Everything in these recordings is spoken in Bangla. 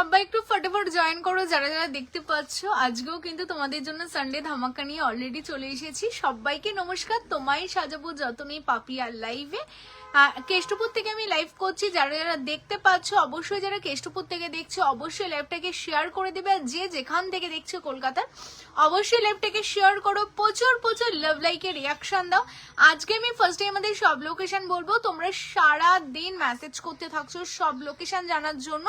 সবাই একটু ফটাফট জয়েন করো যারা যারা দেখতে পাচ্ছ। আজকেও কিন্তু তোমাদের জন্য সানডে ধামাকা নিয়ে অলরেডি চলে এসেছি। সবাইকে নমস্কার, তোমায় সাজাবো যতনই পাপিয়ার লাইভে। কেষ্টপুর থেকে আমি লাইভ করছি। যারা যারা দেখতে পাচ্ছ অবশ্যই, যারা কেষ্টপুর থেকে দেখছো অবশ্যই লাইভটাকে শেয়ার করে দেবে। আর যে যেখান থেকে দেখছো কলকাতার অবশ্যই লাইভটাকে শেয়ার করো। প্রচুর প্রচুর লাভ লাইকে রিয়াকশন দাও। আজকে আমি ফার্স্টে আমাদের সব লোকেশন বলবো, তোমরা সারা দিন মেসেজ করতে থাকছো সব লোকেশন জানার জন্য।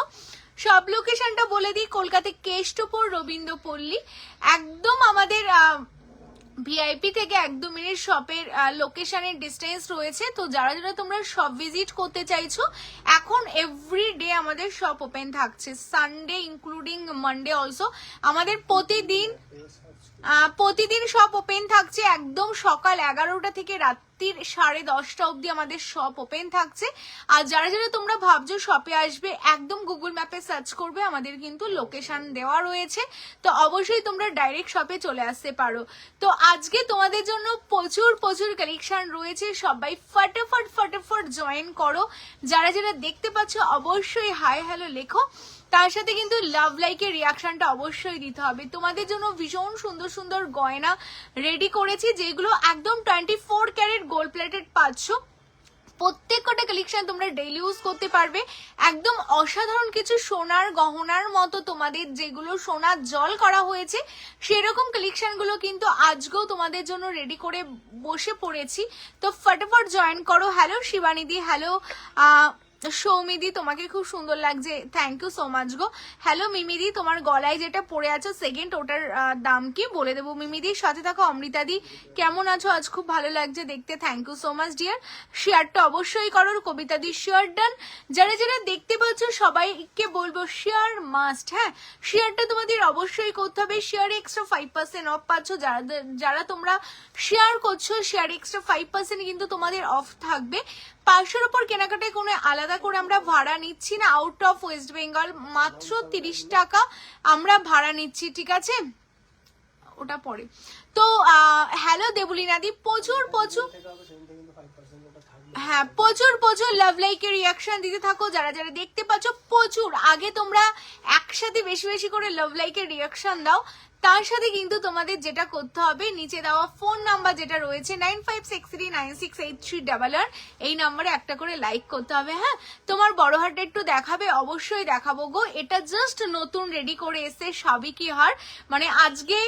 সব লোকেশনটা বলে দিই, কলকাতা কেষ্টপুর রবীন্দ্রপল্লী, একদম আমাদের ভিআইপি থেকে 1-2 মিনিট শপের লোকেশনের ডিস্টেন্স রয়েছে। তো যারা যারা তোমরা শপ ভিজিট করতে চাইছো, এখন এভরিডে আমাদের শপ ওপেন থাকছে, সানডে ইনক্লুডিং মানডে অলসো। আমাদের প্রতিদিন শপ ওপেন থাকছে, একদম সকাল 11টা থেকে রাত্রির 10:30 অবধি আমাদের শপ ওপেন থাকছে। আর যারা যারা তোমরা ভাবছো শপে আসবে, একদম গুগল ম্যাপে সার্চ করবে, আমাদের কিন্তু লোকেশন দেওয়া রয়েছে। তো অবশ্যই তোমরা ডাইরেক্ট শপে চলে আসতে পারো। তো আজকে তোমাদের জন্য প্রচুর প্রচুর কালেকশন রয়েছে। সবাই ফটাফট ফটাফট জয়েন করো। যারা যারা দেখতে পাচ্ছ অবশ্যই হাই হ্যালো লেখো। তার সাথে কিন্তু লাভ লাইকের রিয়াকশনটা অবশ্যই দিতে হবে। তোমাদের জন্য ভীষণ সুন্দর সুন্দর গয়না রেডি করেছি, যেগুলো একদম 24 ক্যারেট গোল্ড প্লেটেড পাচ্ছ। প্রত্যেকটা কালেকশন তোমরা ডেইলি ইউজ করতে পারবে। একদম অসাধারণ কিছু সোনার গহনার মতো তোমাদের যেগুলো সোনার জল করা হয়েছে, সেরকম কালেকশন গুলো কিন্তু আজকেও তোমাদের জন্য রেডি করে বসে পড়েছি। তো ফটাফট জয়েন করো। হ্যালো শিবানিদি, হ্যালো সৌমিদি, তোমাকে খুব সুন্দর লাগছে, থ্যাংক ইউ সো মাচ গো। হ্যালো মিমিদি, তোমার গলায় যেটা পরে আছো সেকেন্ড, ওটার দাম কি বলে দেবো মিমিদির সাথে থাকো। অমৃতাদি কেমন আছো? আজ খুব ভালো লাগছে দেখতে, thank you so much dear. শেয়ারটা অবশ্যই করো। কবিতাদি শেয়ার ডান। যারা যারা দেখতে পাচ্ছ সবাইকে বলবো শেয়ার মাস্ট। হ্যাঁ, শেয়ারটা তোমাদের অবশ্যই করতে হবে। শেয়ারে এক্সট্রা 5% অফ পাচ্ছ। যারা তোমরা শেয়ার করছো, শেয়ার এক্সট্রা 5% কিন্তু তোমাদের অফ থাকবে। 500-র উপর কেনাকাটায় কোনো আলাদা করে আমরা ভাড়া নিচ্ছি না। আউট অফ ওয়েস্ট বেঙ্গল মাত্র 30 টাকা আমরা ভাড়া নিচ্ছি, ঠিক আছে? ওটা পরে। তো হ্যালো দেবলিনাদি, প্রচুর প্রচুর হ্যাঁ প্রচুর প্রচুর লাভ লাইকের রিয়াকশন দিতে থাকো। যারা যারা দেখতে পাচ্ছ প্রচুর, আগে তোমরা একসাথে বেশি বেশি করে লাভ লাইকের রিয়াকশন দাও। তার সাথে কিন্তু তোমাদের যেটা করতে হবে, নিচে দেওয়া ফোন নাম্বার যেটা রয়েছে 9563968388, এই নাম্বারে একটা করে লাইক করতে হবে। হ্যাঁ, তোমার বড় হারটা একটু দেখাবে, অবশ্যই দেখাবো গো। এটা জাস্ট নতুন রেডি করে এসে সাবিকি হার, মানে আজকে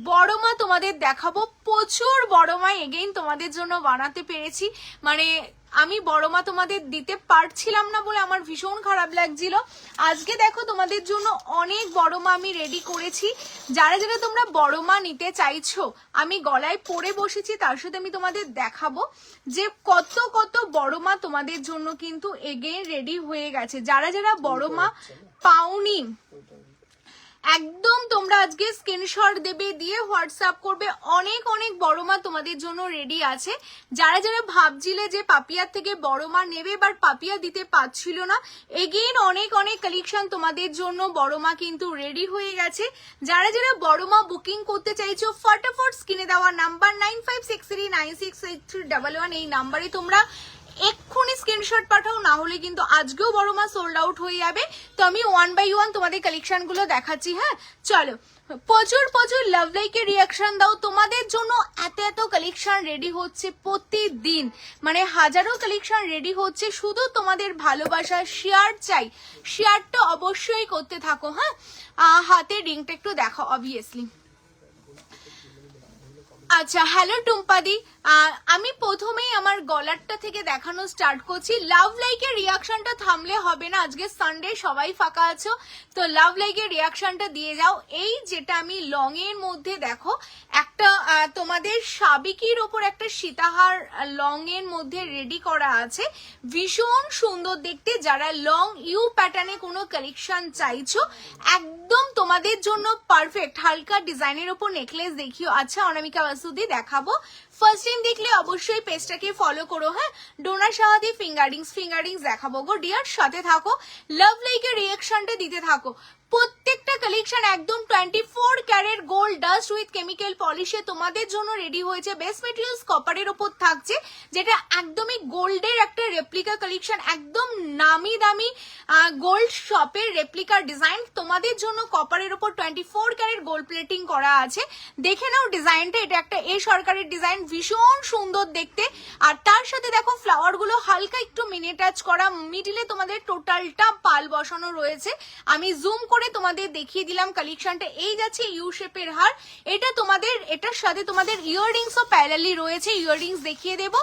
বড় মা তোমাদের দেখাবো। প্রচুর বড় মা এগেইন তোমাদের জন্য বানাতে পেরেছি। মানে আমি বড় মা তোমাদের দিতে পারছিলাম না বলে আমার ভীষণ খারাপ লাগছিল। আজকে দেখো তোমাদের জন্য অনেক বড় মা আমি রেডি করেছি। যারা যারা তোমরা বড় মা নিতে চাইছো, আমি গলায় পরে বসেছি, তার সাথে আমি তোমাদের দেখাবো যে কত কত বড় মা তোমাদের জন্য কিন্তু এগেইন রেডি হয়ে গেছে। যারা যারা বড় মা পাওনি, একদম তোমরা আজকে স্ক্রিনশট দেবে, দিয়ে হোয়াটসঅ্যাপ করবে। অনেক অনেক বড় মা তোমাদের জন্য রেডি আছে। যারা যারা ভাবছিলে যে পাপিয়ার থেকে বড় মা নেবে বাট পাপিয়া দিতে পারছিল না, এগেইন অনেক অনেক কালেকশন তোমাদের জন্য বড় মা কিন্তু রেডি হয়ে গেছে। যারা যারা বড় মা বুকিং করতে চাইছো, ফটাফট স্ক্রিনে দেওয়া নাম্বার 9563968311, এই নাম্বারে তোমরা এক্ষুনি স্ক্রিনশট পাঠাও, না হলে কিন্তু আজকেও বড় মা সোল্ড আউট হয়ে যাবে। তো আমি 1 by 1 তোমাদের কালেকশন গুলো দেখাচ্ছি। হ্যাঁ চলো, প্রচুর প্রচুর লাভ লাইকের রিয়াকশন দাও। তোমাদের জন্য এত এত কালেকশন রেডি হচ্ছে প্রতিদিন, মানে হাজারো কালেকশন রেডি হচ্ছে। শুধু তোমাদের ভালোবাসা শেয়ার চাই, শেয়ারটা অবশ্যই করতে থাকো। হ্যাঁ, হাতে রিংটা একটু দেখো অবভিয়াসলি। আচ্ছা, হ্যালো টুম্পাদি, আমি প্রথমেই আমার গলারটা থেকে দেখানো স্টার্ট করছি। লাভ লাইকের রিয়াকশনটা থামলে হবে না, আজকে সানডে সবাই ফাঁকা আছো, তো লাভ লাইকের রিয়াকশনটা দিয়ে যাও। এই যেটা আমি লং এর মধ্যে দেখো, একটা তোমাদের সাবিকির ওপর একটা সীতাহার লং এর মধ্যে রেডি করা আছে, ভীষণ সুন্দর দেখতে। যারা লং ইউ প্যাটার্নে কোনো কালেকশন চাইছো, একদম তোমাদের জন্য পারফেক্ট। হালকা ডিজাইনের ওপর নেকলেস দেখিও। আচ্ছা অনামিকা বাসুদি দেখাবো। ফার্স্ট টাইম দেখলে অবশ্যই পেজটাকে ফলো করো। হ্যাঁ, ডোনা সাহাদি ফিঙ্গারিংস দেখাবো গো ডিয়ার, সাথে থাকো, লাভ লাইকের রিয়াকশনটা দিতে থাকো। প্রত্যেকটা কালেকশন একদম 24 carat gold dust with chemical পলিশে তোমাদের জন্য রেডি হয়েছে। বেস্ট মেটেরিয়ালস কপারের ওপর থাকছে, যেটা একদমই গোল্ডের একটা রেপ্লিকা কালেকশন, একদম নামি দামি গোল্ড শপের রেপ্লিকার ডিজাইন তোমাদের জন্য কপারের ওপর 24 ক্যারেট গোল্ড প্লেটিং করা আছে। দেখে নাও ডিজাইনটা, এটা একটা এ সরকারের ডিজাইন, ভীষণ সুন্দর দেখতে। আর তার সাথে দেখো ফ্লাওয়ার গুলো হালকা একটু মিনি টাচ করা, মিডিলে তোমাদের টোটালটা পাল বসানো রয়েছে। আমি জুম করে তোমাদের দেখিয়ে দিলাম কালেকশনটা। এই যাচ্ছে ইউ শেপের হার, এটা তোমাদের, এটার সাথে তোমাদের ইয়াররিংসও প্যারালি রয়েছে, ইয়াররিংস দেখিয়ে দেবো।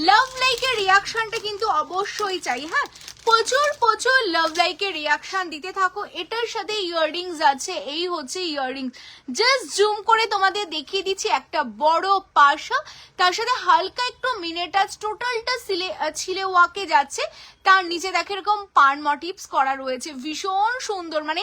লাভ লাইকের রিয়াকশনটা কিন্তু অবশ্যই চাই, হ্যাঁ প্রচুর প্রচুর লাভ লাইকের রিয়াকশন দিতে থাকো। এটার সাথে ইয়াররিংস আছে, এই হচ্ছে ইয়াররিংস, জাস্ট জুম করে তোমাদের দেখিয়ে দিচ্ছি। একটা বড় পাশা, তার সাথে হালকা একটু মিনি টাচ, টোটালটা ছিলে ওয়াকে যাচ্ছে। তার নিচে দেখো এরকম পান মোটিভস করা রয়েছে, ভীষণ সুন্দর, মানে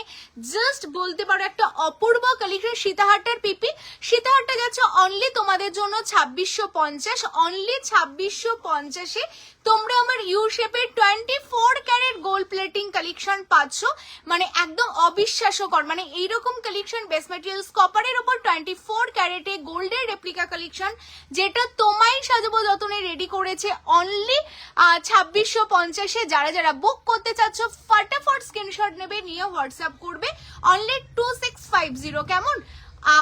জাস্ট বলতে পারো একটা অপূর্ব কালেকশন। সীতাহারটার পিপি, সীতাহারটা যাচ্ছে অনলি তোমাদের জন্য 2650, অনলি 2650-এ তোমরা আমার ইউ শেপের 24 ক্যারেট গোল্ড প্লেটিং কালেকশন পাচ্ছ, মানে একদম অবিশ্বাস্যকর। মানে এইরকম কালেকশন বেস্ট মেটেরিয়ালস কপারের উপর 24 ক্যারেটে গোল্ডের রেপ্লিকা কালেকশন, যেটা তোমায় সাজাবো যতনে রেডি করেছে অনলি 2650-এ। যারা যারা বুক করতে চাচ্ছ ফটাফট স্ক্রিনশট নেবে, নিয়ে হোয়াটসঅ্যাপ করবে, অনলি 2650। কেমন?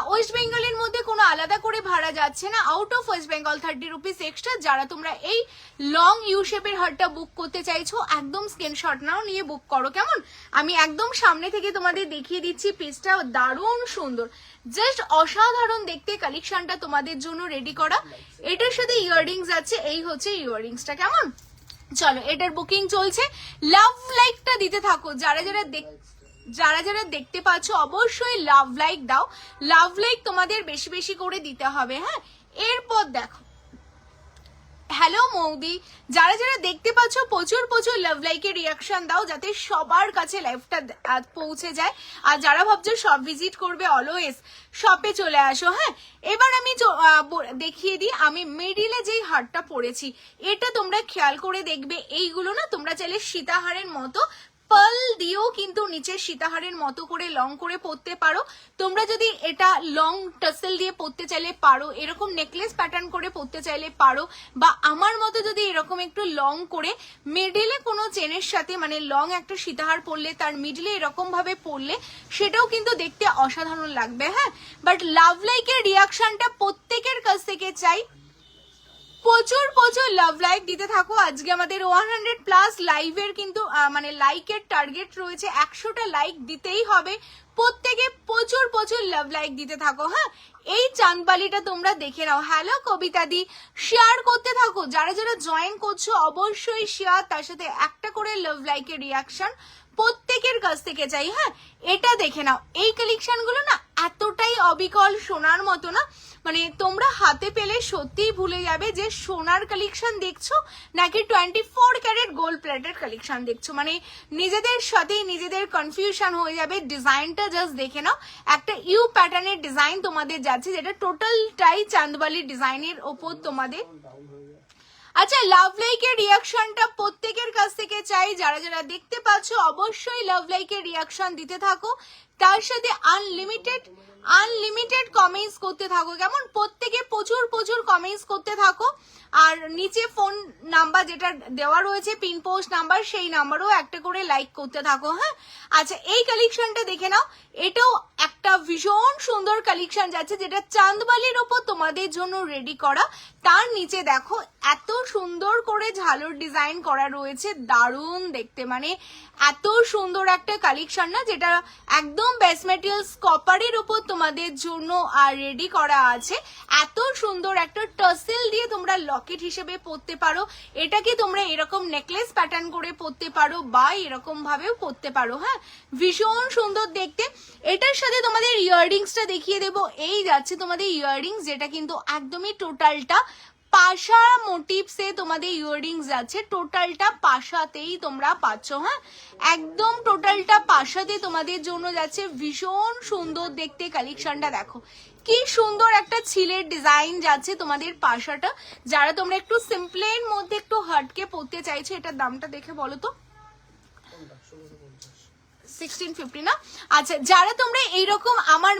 ওয়েস্ট বেঙ্গলের মধ্যে কোনো আলাদা করে ভাড়া যাচ্ছে না, out of West Bengal 30 rupees extra. যারা তোমরা এই লং ইউ শেপের হারটা বুক করতে চাইছো একদম স্ক্রিনশট নাও, নিয়ে বুক করো। কেমন? আমি একদম সামনে থেকে তোমাদের দেখিয়ে দিচ্ছি, পিসটা দারুণ সুন্দর, জাস্ট অসাধারণ দেখতে কালেকশনটা তোমাদের জন্য রেডি করা। এটার সাথে ইয়াররিংস আছে, এই হচ্ছে ইয়াররিংসটা। কেমন? চলো এটার বুকিং চলছে, লাভ লাইকটা দিতে থাকো। যারা যারা দেখতে পাচ্ছ অবশ্যই লাভ লাইক দাও, লাভ লাইক তোমাদের বেশি বেশি করে দিতে হবে, হ্যাঁ। এরপর দেখো, হ্যালো মৌদি, যারা যারা দেখতে পাচ্ছ প্রচুর প্রচুর লাভ লাইকের রিয়াকশন দাও, যাতে সবার কাছে লাইভটা পৌঁছে যায়। আর যারা ভাবছো শপ ভিজিট করবে, অলওয়েজ শপে চলে আসো, হ্যাঁ। এবার আমি দেখিয়ে দিই, আমি মিডিলে যেই হারটা পরেছি, এটা তোমরা খেয়াল করে দেখবে। এইগুলো না তোমরা চাইলে সীতাহারের মতো পার্ল দিয়েও কিন্তু নিচে সীতাহারের মতো করে লং করে পরতে পারো। তোমরা যদি এটা লং টাসেল দিয়ে পরতে চাইলে পারো, এরকম নেকলেস প্যাটার্ন করে পরতে চাইলে পারো, বা আমার মতো যদি এরকম একটু লং করে মিডিলে কোনো চেনের সাথে, মানে লং একটা সীতাহার পরলে তার মিডিলে এরকম ভাবে পরলে সেটাও কিন্তু দেখতে অসাধারণ লাগবে, হ্যাঁ। বাট লাভ লাইকের রিয়াকশনটা প্রত্যেকের কাছ থেকে চাই, প্রচুর প্রচুর লাভ লাইক দিতে থাকো। আজকে আমাদের 100+ লাইভের কিন্তু মানে লাইকের টার্গেট রয়েছে, 100টা লাইক দিতেই হবে প্রত্যেকে, প্রচুর প্রচুর লাভ লাইক দিতে থাকো, হ্যাঁ। এই চাঁদবালিটা তোমরা দেখে নাও। হ্যালো কবিতা দি, শেয়ার করতে থাকো। যারা যারা জয়েন করছো অবশ্যই শেয়ার, তার সাথে একটা করে লাভ লাইকের রিয়াকশন প্রত্যেকের কাছ থেকে চাই, হ্যাঁ। এটা দেখে নাও, এই কালেকশন গুলো না এতটাই অবিকল সোনার মতো না, মানে তোমরা হাতে পেলে সত্যিই ভুলে যাবে যে সোনার কালেকশন দেখছো নাকি 24 ক্যারেট গোল্ড প্লেটেড কালেকশন দেখছো। মানে নিজেদের সাথেই নিজেদের কনফিউশন হয়ে যাবে। ডিজাইনটা জাস্ট দেখে নাও, একটা ইউ প্যাটার্নের ডিজাইন তোমাদের যাচ্ছে, যেটা টোটালটাই চাঁদবালি ডিজাইনের ওপর তোমাদের। আচ্ছা, লাভ লাইকের রিয়াকশনটা প্রত্যেকের কাছ থেকে চাই। যারা যারা দেখতে পাচ্ছ অবশ্যই লাভ লাইকের রিয়াকশন দিতে থাকো, তার সাথে আনলিমিটেড কমেন্টস করতে থাকো। কেমন? প্রত্যেকে প্রচুর প্রচুর কমেন্টস করতে থাকো। আর নিচে ফোন নাম্বার যেটা দেওয়া রয়েছে, পিন পোস্ট নাম্বার, সেই নাম্বারও একটা করে লাইক করতে থাকো, হ্যাঁ। আচ্ছা, এই কালেকশনটা দেখে নাও, এটাও একটা ভীষণ সুন্দর কালেকশন যাচ্ছে, যেটা চাঁদবালির ওপর তোমাদের জন্য রেডি করা। তার নিচে দেখো এত সুন্দর করে ঝালর ডিজাইন করা রয়েছে, দারুণ দেখতে, মানে এত সুন্দর একটা কালেকশন না, যেটা একদম বেস্ট মেটেরিয়ালস কপারের ওপর তোমাদের জন্য রেডি করা আছে। এত সুন্দর একটা টাসেল দিয়ে তোমরা লকেট হিসেবে পরতে পারো, এটাকে তোমরা এরকম নেকলেস প্যাটার্ন করে পরতে পারো, বা এরকম ভাবেও পরতে পারো, হ্যাঁ। ভীষণ সুন্দর দেখতে। এটার সাথে তোমাদের ইয়াররিংসটা দেখিয়ে দেবো, এই যাচ্ছে তোমাদের ইয়াররিংস, যেটা কিন্তু একদমই টোটালটা পাশা মোটিভসে তোমাদের ইয়াররিংস যাচ্ছে, টোটালটা পাশাতেই তোমরা পাচ্ছ, হ্যাঁ। একদম টোটালটা পাশাতে তোমাদের জন্য যাচ্ছে, ভীষণ সুন্দর দেখতে কালেকশনটা দেখো, কি সুন্দর একটা ছিলের ডিজাইন যাচ্ছে তোমাদের পাশাটা। যারা তোমরা একটু সিম্পলের মধ্যে একটু হাটকে পরতে চাইছো, এটার দামটা দেখে বলো তো। 1650 না। আচ্ছা, যারা তোমরা এইরকম আমার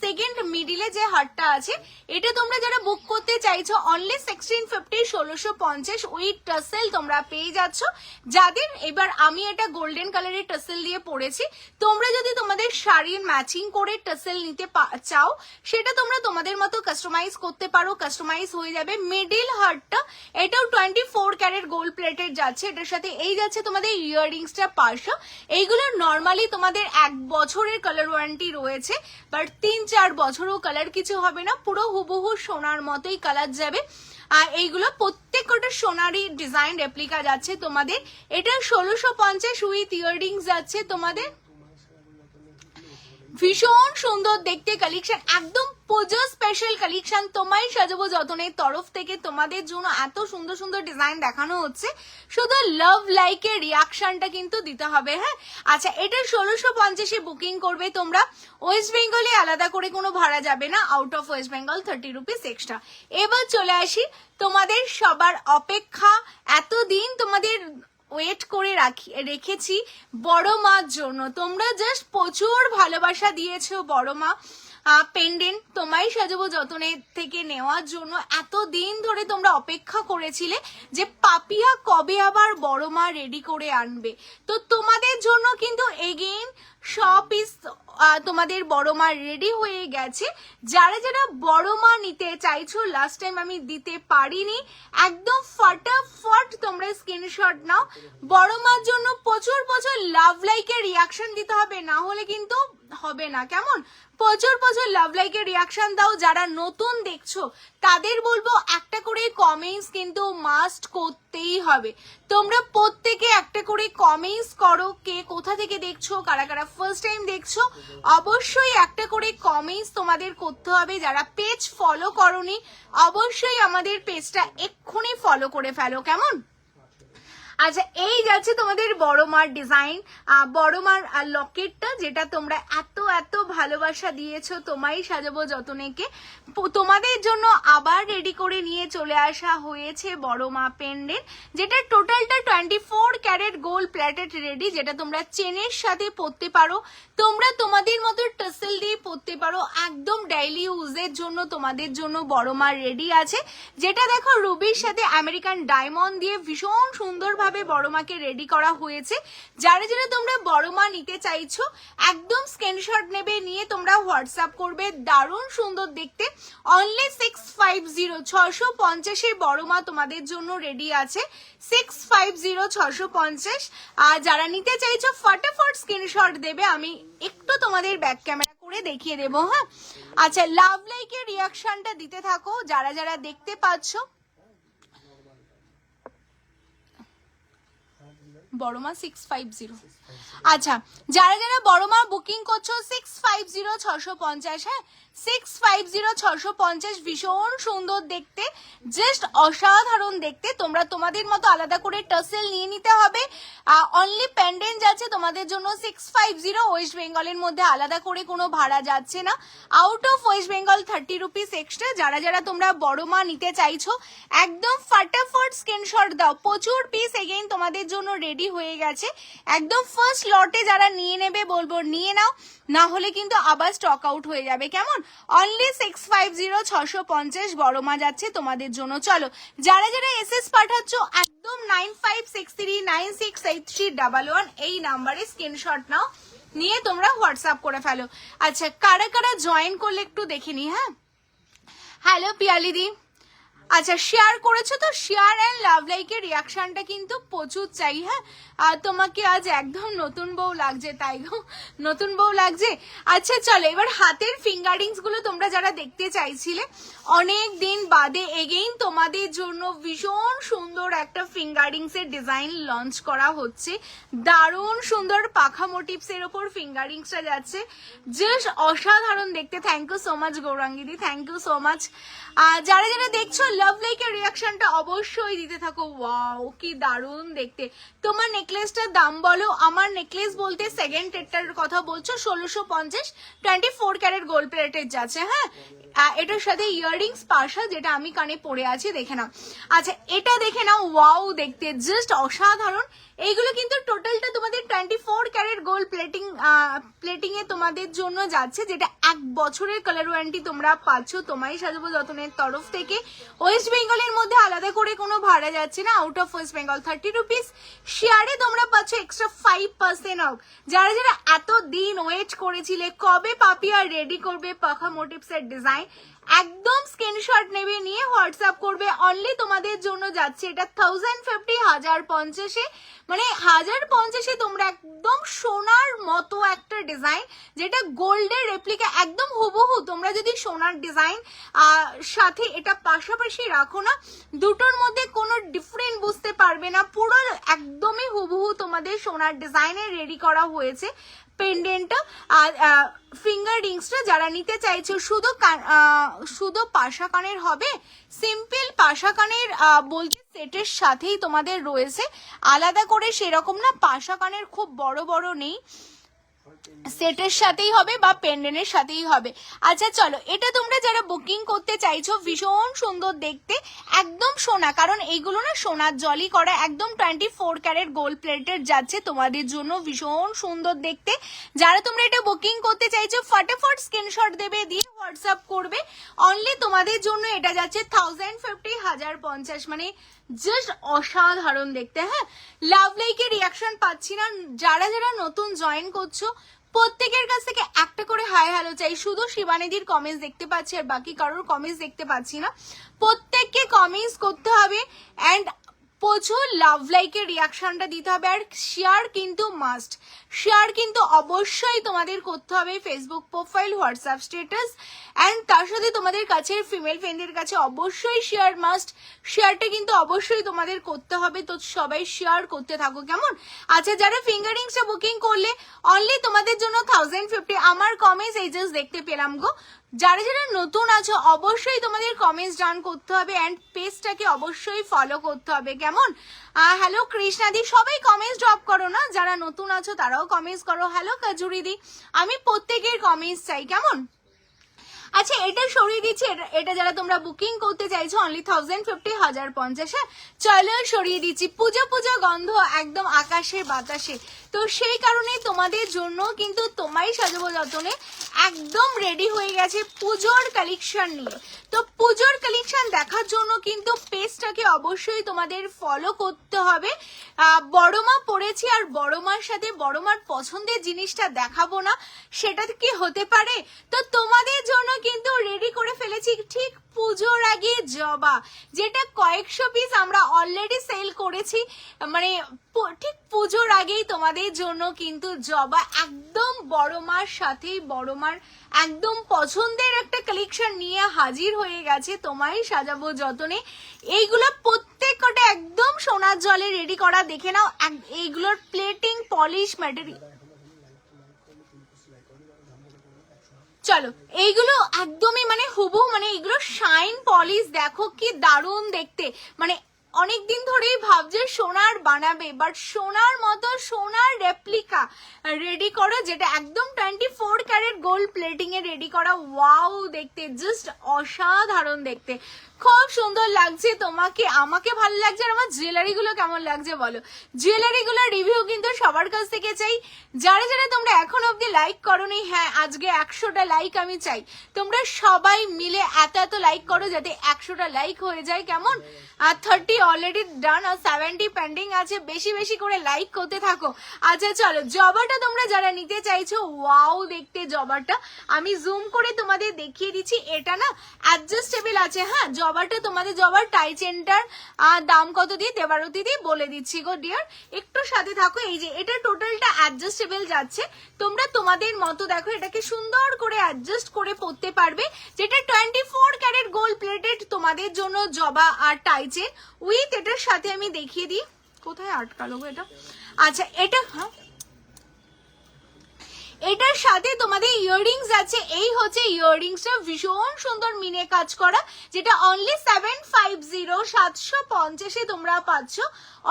সেকেন্ড মিডিলে যে হারটা আছে এটা তোমরা যারা বুক করতে চাইছো অনলি 1650 1650 উইথ টাসেল তোমরা পেয়ে যাচ্ছ। যাদের এবার আমি এটা গোল্ডেন কালারের টাসেল দিয়ে পরেছি, তোমরা যদি তোমাদের শাড়ির ম্যাচিং করে টাসেল নিতে চাও সেটা তোমরা তোমাদের মতো কাস্টমাইজ করতে পারো, কাস্টমাইজ হয়ে যাবে। মিডিল হারটা এটাও 24 ক্যারেট গোল্ড প্লেটেড যাচ্ছে, এটার সাথে এই যাচ্ছে তোমাদের ইয়াররিংসটা পাশা। এইগুলো নর্মালি তোমাদের 1 বছরের কালার ওয়ারেন্টি রয়েছে, বাট 3-4 বছরও কালার কিছু হবে না, পুরো হুবহু সোনার মতোই কালার যাবে। আর এইগুলো প্রত্যেকটা সোনারই ডিজাইন রেপ্লিকা যাচ্ছে তোমাদের। এটা 1650 উইথ ইয়াররিংস যাচ্ছে তোমাদের। ভীষণ সুন্দর দেখতে কালেকশন, একদম পুজো স্পেশাল কালেকশন। তোমায় সাজাবো যতনের তরফ থেকে তোমাদের জন্য এত সুন্দর সুন্দর ডিজাইন দেখানো হচ্ছে, শুধু লাভ লাইকের রিয়াকশনটা কিন্তু দিতে হবে। হ্যাঁ, আচ্ছা, এটা 1650 বুকিং করবে তোমরা। ওয়েস্ট বেঙ্গলে আলাদা করে কোনো ভাড়া যাবে না, out of West Bengal 30 rupees extra. এবার চলে আসি তোমাদের সবার অপেক্ষা, এতদিন তোমাদের ওয়েট করে রেখেছি বড় মার জন্য। তোমরা জাস্ট প্রচুর ভালোবাসা দিয়েছো বড় মা পেন্ডেন্ট তোমায় সাজাবো যতনের থেকে নেওয়ার জন্য। এতদিন ধরে তোমরা অপেক্ষা করেছিলে যে পাপিয়া কবে আবার বড় মা রেডি করে আনবে। তো তোমাদের জন্য কিন্তু এগেইন সব পিস তোমাদের বড় মা রেডি হয়ে গেছে। যারা যারা বড় মা নিতে চাইছো, লাস্ট টাইম আমি দিতে পারিনি, একদম ফটাফট তোমরা স্ক্রিনশট নাও। বড় মার জন্য প্রচুর প্রচুর লাভ লাইকের রিয়াকশন দিতে হবে, না হলে কিন্তু হবে না, কেমন? প্রচুর প্রচুর লাভ লাইকের রিয়াকশন দাও। যারা নতুন দেখছো তাদের বলবো একটা করে কমেন্টস কিন্তু মাস্ট করতেই হবে। তোমরা প্রত্যেকে একটা করে কমেন্টস করো, কে কোথা থেকে দেখছো, কারা কারা ফার্স্ট টাইম দেখছো, অবশ্যই একটা করে কমেন্টস তোমাদের করতে হবে। যারা পেজ ফলো করোনি অবশ্যই আমাদের পেজটা এক্ষুনি ফলো করে ফেলো, কেমন? আচ্ছা, এই যাচ্ছে তোমাদের বড় মার ডিজাইন, বড় মার লকেটটা, যেটা তোমরা এত এত ভালোবাসা দিয়েছো তোমায় সাজাবো যতনেকে। তোমাদের জন্য আবার রেডি করে নিয়ে চলে আসা হয়েছে বড় মা পেন্ডেন্ট, যেটা টোটালটা 24 ক্যারেট গোল্ড প্লেটেড রেডি, যেটা তোমরা চেনের সাথে পরতে পারো, তোমরা তোমাদের মতো টাসেল দিয়ে পরতে পারো, একদম ডেইলি ইউজের জন্য তোমাদের জন্য বড় মার রেডি আছে। যেটা দেখো রুবির সাথে আমেরিকান ডায়মন্ড দিয়ে ভীষণ সুন্দরভাবে বড় মাকে রেডি করা হয়েছে। যারা যারা তোমরা বড় মা নিতে চাইছো একদম স্ক্রিনশট নেবে, নিয়ে তোমরা হোয়াটসঅ্যাপ করবে। দারুণ সুন্দর দেখতে, অনলি 650 650 বড় মা তোমাদের জন্য রেডি আছে, 650 650। আর যারা নিতে চাইছো ফটাফট স্ক্রিনশট দেবে, আমি একটু তোমাদের ব্যাক ক্যামেরা করে দেখিয়ে দেবো। হ্যাঁ, আচ্ছা, লাভ লাইকের রিয়াকশনটা দিতে থাকো যারা যারা দেখতে পাচ্ছ। বড় মা 650। আচ্ছা, যারা যারা বড় মা বুকিং করছো 650 650, হ্যাঁ 650 650, ভীষণ সুন্দর দেখতে, জাস্ট অসাধারণ দেখতে। তোমরা তোমাদের মতো আলাদা করে টাসেল নিয়ে নিতে হবে। অনলি পেন্ডেন্ট যাচ্ছে তোমাদের জন্য 650, ওয়েস্ট বেঙ্গলের মধ্যে আলাদা করে কোনো ভাড়া যাচ্ছে না, out of West Bengal 30 rupees extra. যারা যারা তোমরা বড় মা নিতে চাইছো একদম ফটাফট স্ক্রিনশট দাও, প্রচুর পিস এগেইন তোমাদের জন্য রেডি হয়ে গেছে। একদম ফার্স্ট লটে যারা নিয়ে নেবে বলবো নিয়ে নাও, না হলে কিন্তু আবার স্টক আউট হয়ে যাবে, কেমন? অনলি 650 650 বড় মা যাচ্ছে তোমাদের জন্য। চলো, যারা যারা এসএস পাঠাচ্ছ একদম 9563968311 এই নাম্বারে স্ক্রিনশট নাও, নিয়ে তোমরা হোয়াটসঅ্যাপ করে ফেলো। আচ্ছা, কারা কারা জয়েন করলে একটু দেখে নি। হ্যাঁ, হ্যালো পিয়ালিদি, আচ্ছা শেয়ার করেছো তো, শেয়ার এন্ড লাভ লাইকের রিয়াকশনটা কিন্তু প্রচুর চাই। হ্যাঁ, আর তোমাকে আজ একদম নতুন বউ লাগছে, তাই গো নতুন বউ লাগছে। আচ্ছা চলো, এবার হাতের ফিঙ্গারিংস গুলো তোমরা যারা দেখতে চাইছিলে অনেক দিন বাদে এগেইন তোমাদের জন্য ভীষণ সুন্দর একটা ফিঙ্গারিংস এর ডিজাইন লঞ্চ করা হচ্ছে। দারুণ সুন্দর পাখা মোটিভস এর ওপর ফিঙ্গারিংসটা যাচ্ছে, জাস্ট অসাধারণ দেখতে। থ্যাংক ইউ সো মাচ গৌরাঙ্গিদি, থ্যাংক ইউ সো মাচ। যারা যারা দেখছো লাভ লাইকের রিয়াকশনটা অবশ্যই দিতে থাকো। ওয়াও কি দারুণ দেখতে। তোমার নেকলেসটার দাম বলো। আমার নেকলেস বলতে সেকেন্ড এটার কথা বলছো, 1650 24 ক্যারেট গোল্ড প্লেটের যাচ্ছে। হ্যাঁ, এটার সাথে ইয়াররিংস পাশা, যেটা আমি কানে পরে আছি, দেখে নাও। আচ্ছা এটা দেখে নাও, ওয়াও দেখতে জাস্ট অসাধারণ। এইগুলো কিন্তু টোটালটা তোমাদের 24 ক্যারেট গোল্ড প্লেটিং এ তোমাদের জন্য যাচ্ছে, যেটা 1 বছরের কালার ওয়ারেন্টি তোমরা পাচ্ছ তোমায় সাজাবো যতনের তরফ থেকে। ওয়েস্ট বেঙ্গলের মধ্যে আলাদা করে কোনো ভাড়া যাচ্ছে না, out of West Bengal 30 rupees. শেয়ারে তোমরা পাচ্ছ এক্সট্রা 5% অফ। যারা যারা এত দিন ওয়েট করেছিলে কবে পাপিয়া রেডি করবে পাখা মোটিভস এর ডিজাইন, একদম স্ক্রিনশট নেবে, নিয়ে হোয়াটসঅ্যাপ করবে। অনলি তোমাদের জন্য যাচ্ছে এটা 1050 1050 মানে 1050 তোমরা একদম সোনার মতো একটা ডিজাইন, যেটা গোল্ডের রেপ্লিকা একদম হুবহু। তোমরা যদি সোনার ডিজাইন সাথে এটা পাশাপাশি রাখো না, দুটোর মধ্যে কোনো ডিফারেন্ট বুঝতে পারবে না, পুরো একদমই হুবহু তোমাদের সোনার ডিজাইনে রেডি করা হয়েছে। পেন্ডেন্টটা আর ফিঙ্গার রিংসটা যারা নিতে চাইছো, শুধু পাশা কানের হবে, সিম্পল পাশা কানের বলতে সেটের সাথেই তোমাদের রয়েছে, আলাদা করে সেরকম না, পাশা কানের খুব বড় বড় নেই, সেটের সাথেই হবে বা পেন্ডেন্টের সাথেই হবে। আচ্ছা চলো, এটা তোমরা যারা বুকিং করতে চাইছো, ভীষণ সুন্দর দেখতে, একদম সোনা, কারণ এইগুলো না সোনার জলই করা, একদম 24 ক্যারেট গোল্ড প্লেটেড যাচ্ছে তোমাদের জন্য, ভীষণ সুন্দর দেখতে। যারা তোমরা এটা বুকিং করতে চাইছো ফটাফট স্ক্রিনশট দেবে, দিয়ে হোয়াটসঅ্যাপ করবে। অনলি তোমাদের জন্য এটা যাচ্ছে 1050 1050, মানে জাস্ট অসাধারণ দেখতে। হ্যাঁ, লাভ লাইকের রিয়াকশন পাচ্ছি না। যারা যারা নতুন জয়েন করছো প্রত্যেকের কাছ থেকে একটা করে হাই হ্যালো চাই। শুধু শিবানীদির কমেন্টস দেখতে পাচ্ছি আর বাকি কারোর কমেন্টস দেখতে পাচ্ছি না। প্রত্যেককে কমেন্টস করতে হবে অ্যান্ড প্রচুর লাভ লাইকের রিয়াকশনটা দিতে হবে। আর শেয়ার কিন্তু মাস্ট, শেয়ার কিন্তু অবশ্যই তোমাদের করতে হবে Facebook profile, WhatsApp status, and তার সাথে তোমাদের কাছে ফিমেল ফ্রেন্ডের কাছে অবশ্যই শেয়ার মাস্ট। শেয়ারটা কিন্তু অবশ্যই তোমাদের করতে হবে, তো সবাই শেয়ার করতে থাকো কেমন। আচ্ছা যারা ফিঙ্গারিংসটা বুকিং করলে অনলি তোমাদের জন্য 1050। আমার কমেন্টস এই জাস্ট দেখতে পেলাম গো। যারা যারা নতুন আছো অবশ্যই তোমাদের কমেন্টস ডান করতে হবে অ্যান্ড পেজটাকে অবশ্যই ফলো করতে হবে কেমন। হ্যালো কৃষ্ণাদি, সবাই কমেন্টস ড্রপ করো না, যারা নতুন আছো তারাও কমেন্টস করো। হ্যালো কাজুরিদি, আমি প্রত্যেকের কমেন্টস চাই কেমন। আচ্ছা এটা সরিয়ে দিচ্ছি, এটা যারা তোমরা বুকিং করতে চাইছো অনলি 1050 1050। চলো সরিয়ে দিচ্ছি। পুজো পুজো গন্ধ একদম আকাশে বাতাসে, তো সেই কারণে তোমাদের জন্য কিন্তু তোমায় সাজাবো যতনে একদম রেডি হয়ে গেছে পুজোর কালেকশন নিয়ে। তো পুজোর কালেকশন দেখার জন্য কিন্তু পেজটাকে অবশ্যই তোমাদের ফলো করতে হবে। বড় মা পড়েছি আর বড় মার সাথে বড় মার পছন্দের জিনিসটা দেখাবো না, সেটা কি হতে পারে। তো তোমাদের জন্য কিন্তু রেডি করে ফেলেছি ঠিক পুজোর আগে জবা, যেটা কয়েকশো পিস আমরা অলরেডি সেল করেছি, মানে ঠিক পুজোর আগেই তোমাদের জন্য কিন্তু জবা একদম বড় মার সাথেই বড় মার একদম পছন্দের একটা কালেকশন নিয়ে হাজির হয়ে গেছে তোমায় সাজাবো যতনে। এইগুলো প্রত্যেকটা একদম সোনার জলে রেডি করা, দেখে নাও এইগুলোর প্লেটিং পলিশ ম্যাটেরিয়াল। চলো এইগুলো একদমই মানে হুবহু, মানে এগুলো শাইন পলিশ, দেখো কি দারুণ দেখতে। মানে অনেকদিন ধরেই ভাবছে সোনার বানাবে, বাট সোনার মতো সোনার রেপ্লিকা রেডি করো, যেটা একদম 24 ক্যারেট গোল্ড প্লেটিং এ রেডি করা। ওয়াও দেখতে জাস্ট অসাধারণ দেখতে, খুব সুন্দর লাগছে তোমাকে, আমাকে ভালো লাগছে। আর আমার জুয়েলারি গুলো কেমন লাগছে বলো। জুয়েলারি গুলোর রিভিউ কিন্তু সবার কাছ থেকে চাই। যারা যারা তোমরা এখন অব্দি লাইক করোনি, হ্যাঁ আজকে 100টা লাইক আমি চাই। তোমরা সবাই মিলে এত এত লাইক করো যাতে 100টা লাইক হয়ে যায় কেমন। আর 30 অলরেডি ডান আর 70 পেন্ডিং আছে, বেশি বেশি করে লাইক করতে থাকো। আচ্ছা চলো জবাটা তোমরা যারা নিতে চাইছো, ওয়াও দেখতে জবাটা আমি জুম করে তোমাদের দেখিয়ে দিচ্ছি। এটা না অ্যাডজাস্টেবল আছে। হ্যাঁ জবাটা তোমাদের জবার টাই চেনটার দাম কত দিয়ে দেবারতী দিয়ে বলে দিচ্ছি গো ডিয়ার, একটু সাথে থাকো। এই যে এটা টোটালটা অ্যাডজাস্টেবল যাচ্ছে, তোমরা তোমাদের মতো দেখো এটাকে সুন্দর করে অ্যাডজাস্ট করে পরতে পারবে, যেটা 24 ক্যারেট গোল্ড প্লেটেড তোমাদের জন্য জবা আর টাই চেন উইথ এটার সাথে আমি দেখিয়ে দিই। কোথায় আটকালো গো এটা। আচ্ছা এটা, হ্যাঁ এটার সাথে তোমাদের ইয়াররিংস আছে, এই হচ্ছে ইয়াররিংসটা ভীষণ সুন্দর মিনে কাজ করা, যেটা অনলি 750 তোমরা পাচ্ছ,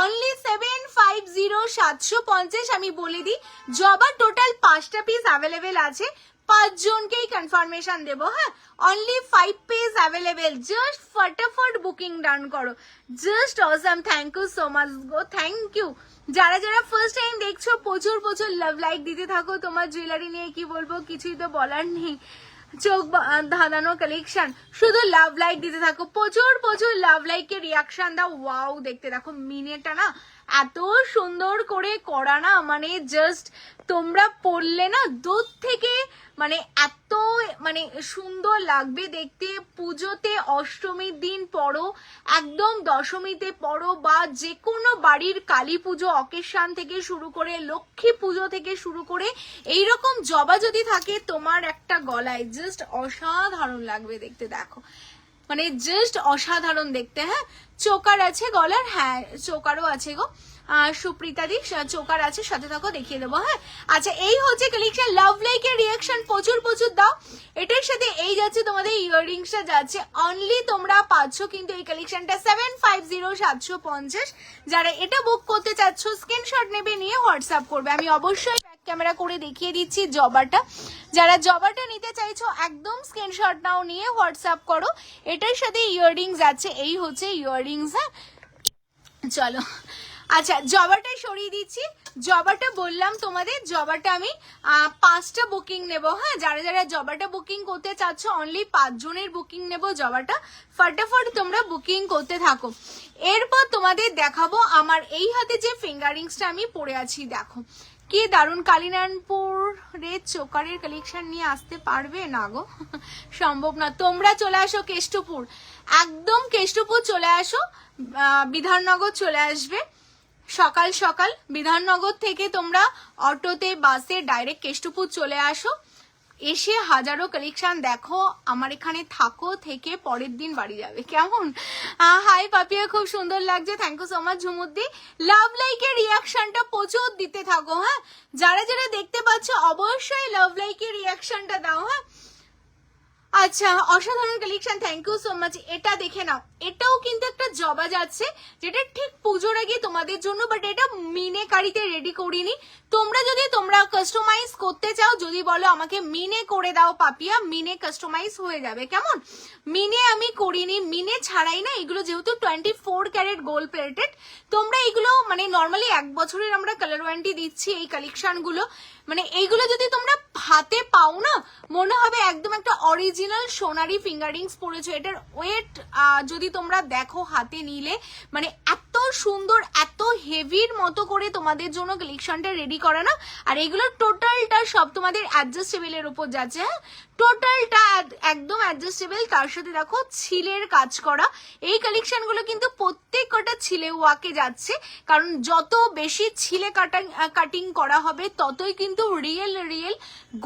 অনলি 750 আমি বলে দিই। জবা টোটাল 5টা পিস অ্যাভেলেবেল আছে, 5 জনকেই কনফার্মেশন দেবো। হ্যাঁ, অনলি 5 পিস অ্যাভেলেবেল, জাস্ট ফটাফট বুকিং ডান করো, just awesome. Thank you so much গো, থ্যাংক ইউ। যারা যারা ফার্স্ট টাইম দেখছো প্রচুর প্রচুর লাভ লাইক দিতে থাকো। তোমার জুয়েলারি নিয়ে কি বলবো, কিছুই তো বলার নেই, চোখ ধাঁধানো কালেকশন, শুধু লাভ লাইক দিতে থাকো, প্রচুর প্রচুর লাভ লাইকের রিয়াকশন দাও। ওয়াও, দেখতে দেখো মিনেটা না এত সুন্দর করে করা না, মানে জাস্ট তোমরা পরলে না দুধ থেকে মানে এত মানে সুন্দর লাগবে দেখতে। পুজোতে অষ্টমীর দিন পরো, একদম দশমীতে পরো, বা যে কোনো বাড়ির কালী পুজো অকেশন থেকে শুরু করে লক্ষ্মী পুজো থেকে শুরু করে এইরকম জবা যদি থাকে তোমার একটা গলায়, জাস্ট অসাধারণ লাগবে দেখতে। দেখো মানে জাস্ট অসাধারণ দেখতে। হ্যাঁ, চোকার আছে গলার, হ্যাঁ চোকারও আছে গো সুপ্রিতা দি, চোকার আছে, সাথে থাকো দেখিয়ে দেবো। হ্যাঁ, আচ্ছা এই হচ্ছে কালেকশন। লাভ লাইকের রিয়াকশন প্রচুর প্রচুর দাও। এটার সাথে এই যাচ্ছে তোমাদের ইয়াররিংসটা যাচ্ছে, অনলি তোমরা পাচ্ছ কিন্তু এই কালেকশনটা 750 যারা এটা বুক করতে চাচ্ছ স্ক্রিনশট নেবে, নিয়ে হোয়াটসঅ্যাপ করবে। আমি অবশ্যই ব্যাক ক্যামেরা করে দেখিয়ে দিচ্ছি জবাটা, যারা জবাটা নিতে চাইছো একদম স্ক্রিনশট নাও, নিয়ে হোয়াটসঅ্যাপ করো। এটার সাথে ইয়াররিংস আছে, এই হচ্ছে ইয়াররিংস। হ্যাঁ চলো, আচ্ছা জবাটাই সরিয়ে দিচ্ছি। জবাটা বললাম তোমাদের, জবাটা আমি 5টা বুকিং নেব। হ্যাঁ, যারা যারা জবাটা বুকিং করতে চাচ্ছ অনলি 5 জনের বুকিং নেব জবাটা, ফটাফট তোমরা বুকিং করতে থাকো। এরপর তোমাদের দেখাবো আমার এই হাতে যে ফিঙ্গারিংসটা আমি পরে আছি, দেখো কি দারুণ। কালিনারায়ণপুরের চোকারের কালেকশন নিয়ে আসতে পারবে না গো, সম্ভব না। তোমরা চলে আসো কেষ্টপুর, একদম কেষ্টপুর চলে আসো, বিধাননগর চলে আসবে সকাল সকাল। বিধাননগর থেকে তোমরা অটোতে বাসে ডাইরেক্ট কেষ্টপুর চলে আসো, এসে হাজারো কালেকশন দেখো, আমার এখানে থাকো, থেকে পরের দিন বাড়ি যাবে, কেমন? হাই পাপিয়া, খুব সুন্দর লাগছে, থ্যাংক ইউ সো মাচ ঝুমুদ্দি। লাভ লাইকের রিয়াকশনটা প্রচুর দিতে থাকো। হ্যাঁ, যারা যারা দেখতে পাচ্ছ অবশ্যই লাভ লাইকের রিয়াকশনটা দাও। হ্যাঁ, আচ্ছা অসাধারণ collection, thank you so much. এটা দেখে নাও, এটাও কিন্তু একটা জবা যাচ্ছে, যেটা ঠিক পুজোর আগে তোমাদের জন্য, বাট এটা মিনে কারিতে রেডি করিনি। তোমরা যদি তোমরা কাস্টমাইজ করতে চাও, যদি বলো আমাকে মিনে করে দাও পাপিয়া, মিনে কাস্টমাইজ হয়ে যাবে, কেমন? মিনে আমি করিনি, মিনে ছাড়াই না এগুলো, যেহেতু 24 ক্যারেট গোল্ড প্লেটেড, তোমরা এগুলো মানে নর্মালি 1 বছরের আমরা কালার ওয়ারেন্টি দিচ্ছি এই কালেকশন গুলো। মানে এইগুলো যদি তোমরা হাতে পাও না, মনে হবে একদম একটা অরিজিনাল সোনারি ফিঙ্গারিংস পরেছো। এটার ওয়েট যদি তোমরা দেখো হাতে নিলে, মানে এত সুন্দর, এত হেভির মতো করে তোমাদের জন্য কালেকশনটা রেডি করা না। আর এগুলোর টোটালটা সব তোমাদের অ্যাডজাস্টেবলের উপর যাচ্ছে। হ্যাঁ, টোটালটা একদম অ্যাডজাস্টেবল, তার সাথে দেখো ছিলের কাজ করা। এই কালেকশন গুলো কিন্তু প্রত্যেক কটা ছিলে ওয়াকে যাচ্ছে, কারণ যত বেশি ছিলে কাটিং করা হবে ততই কিন্তু রিয়েল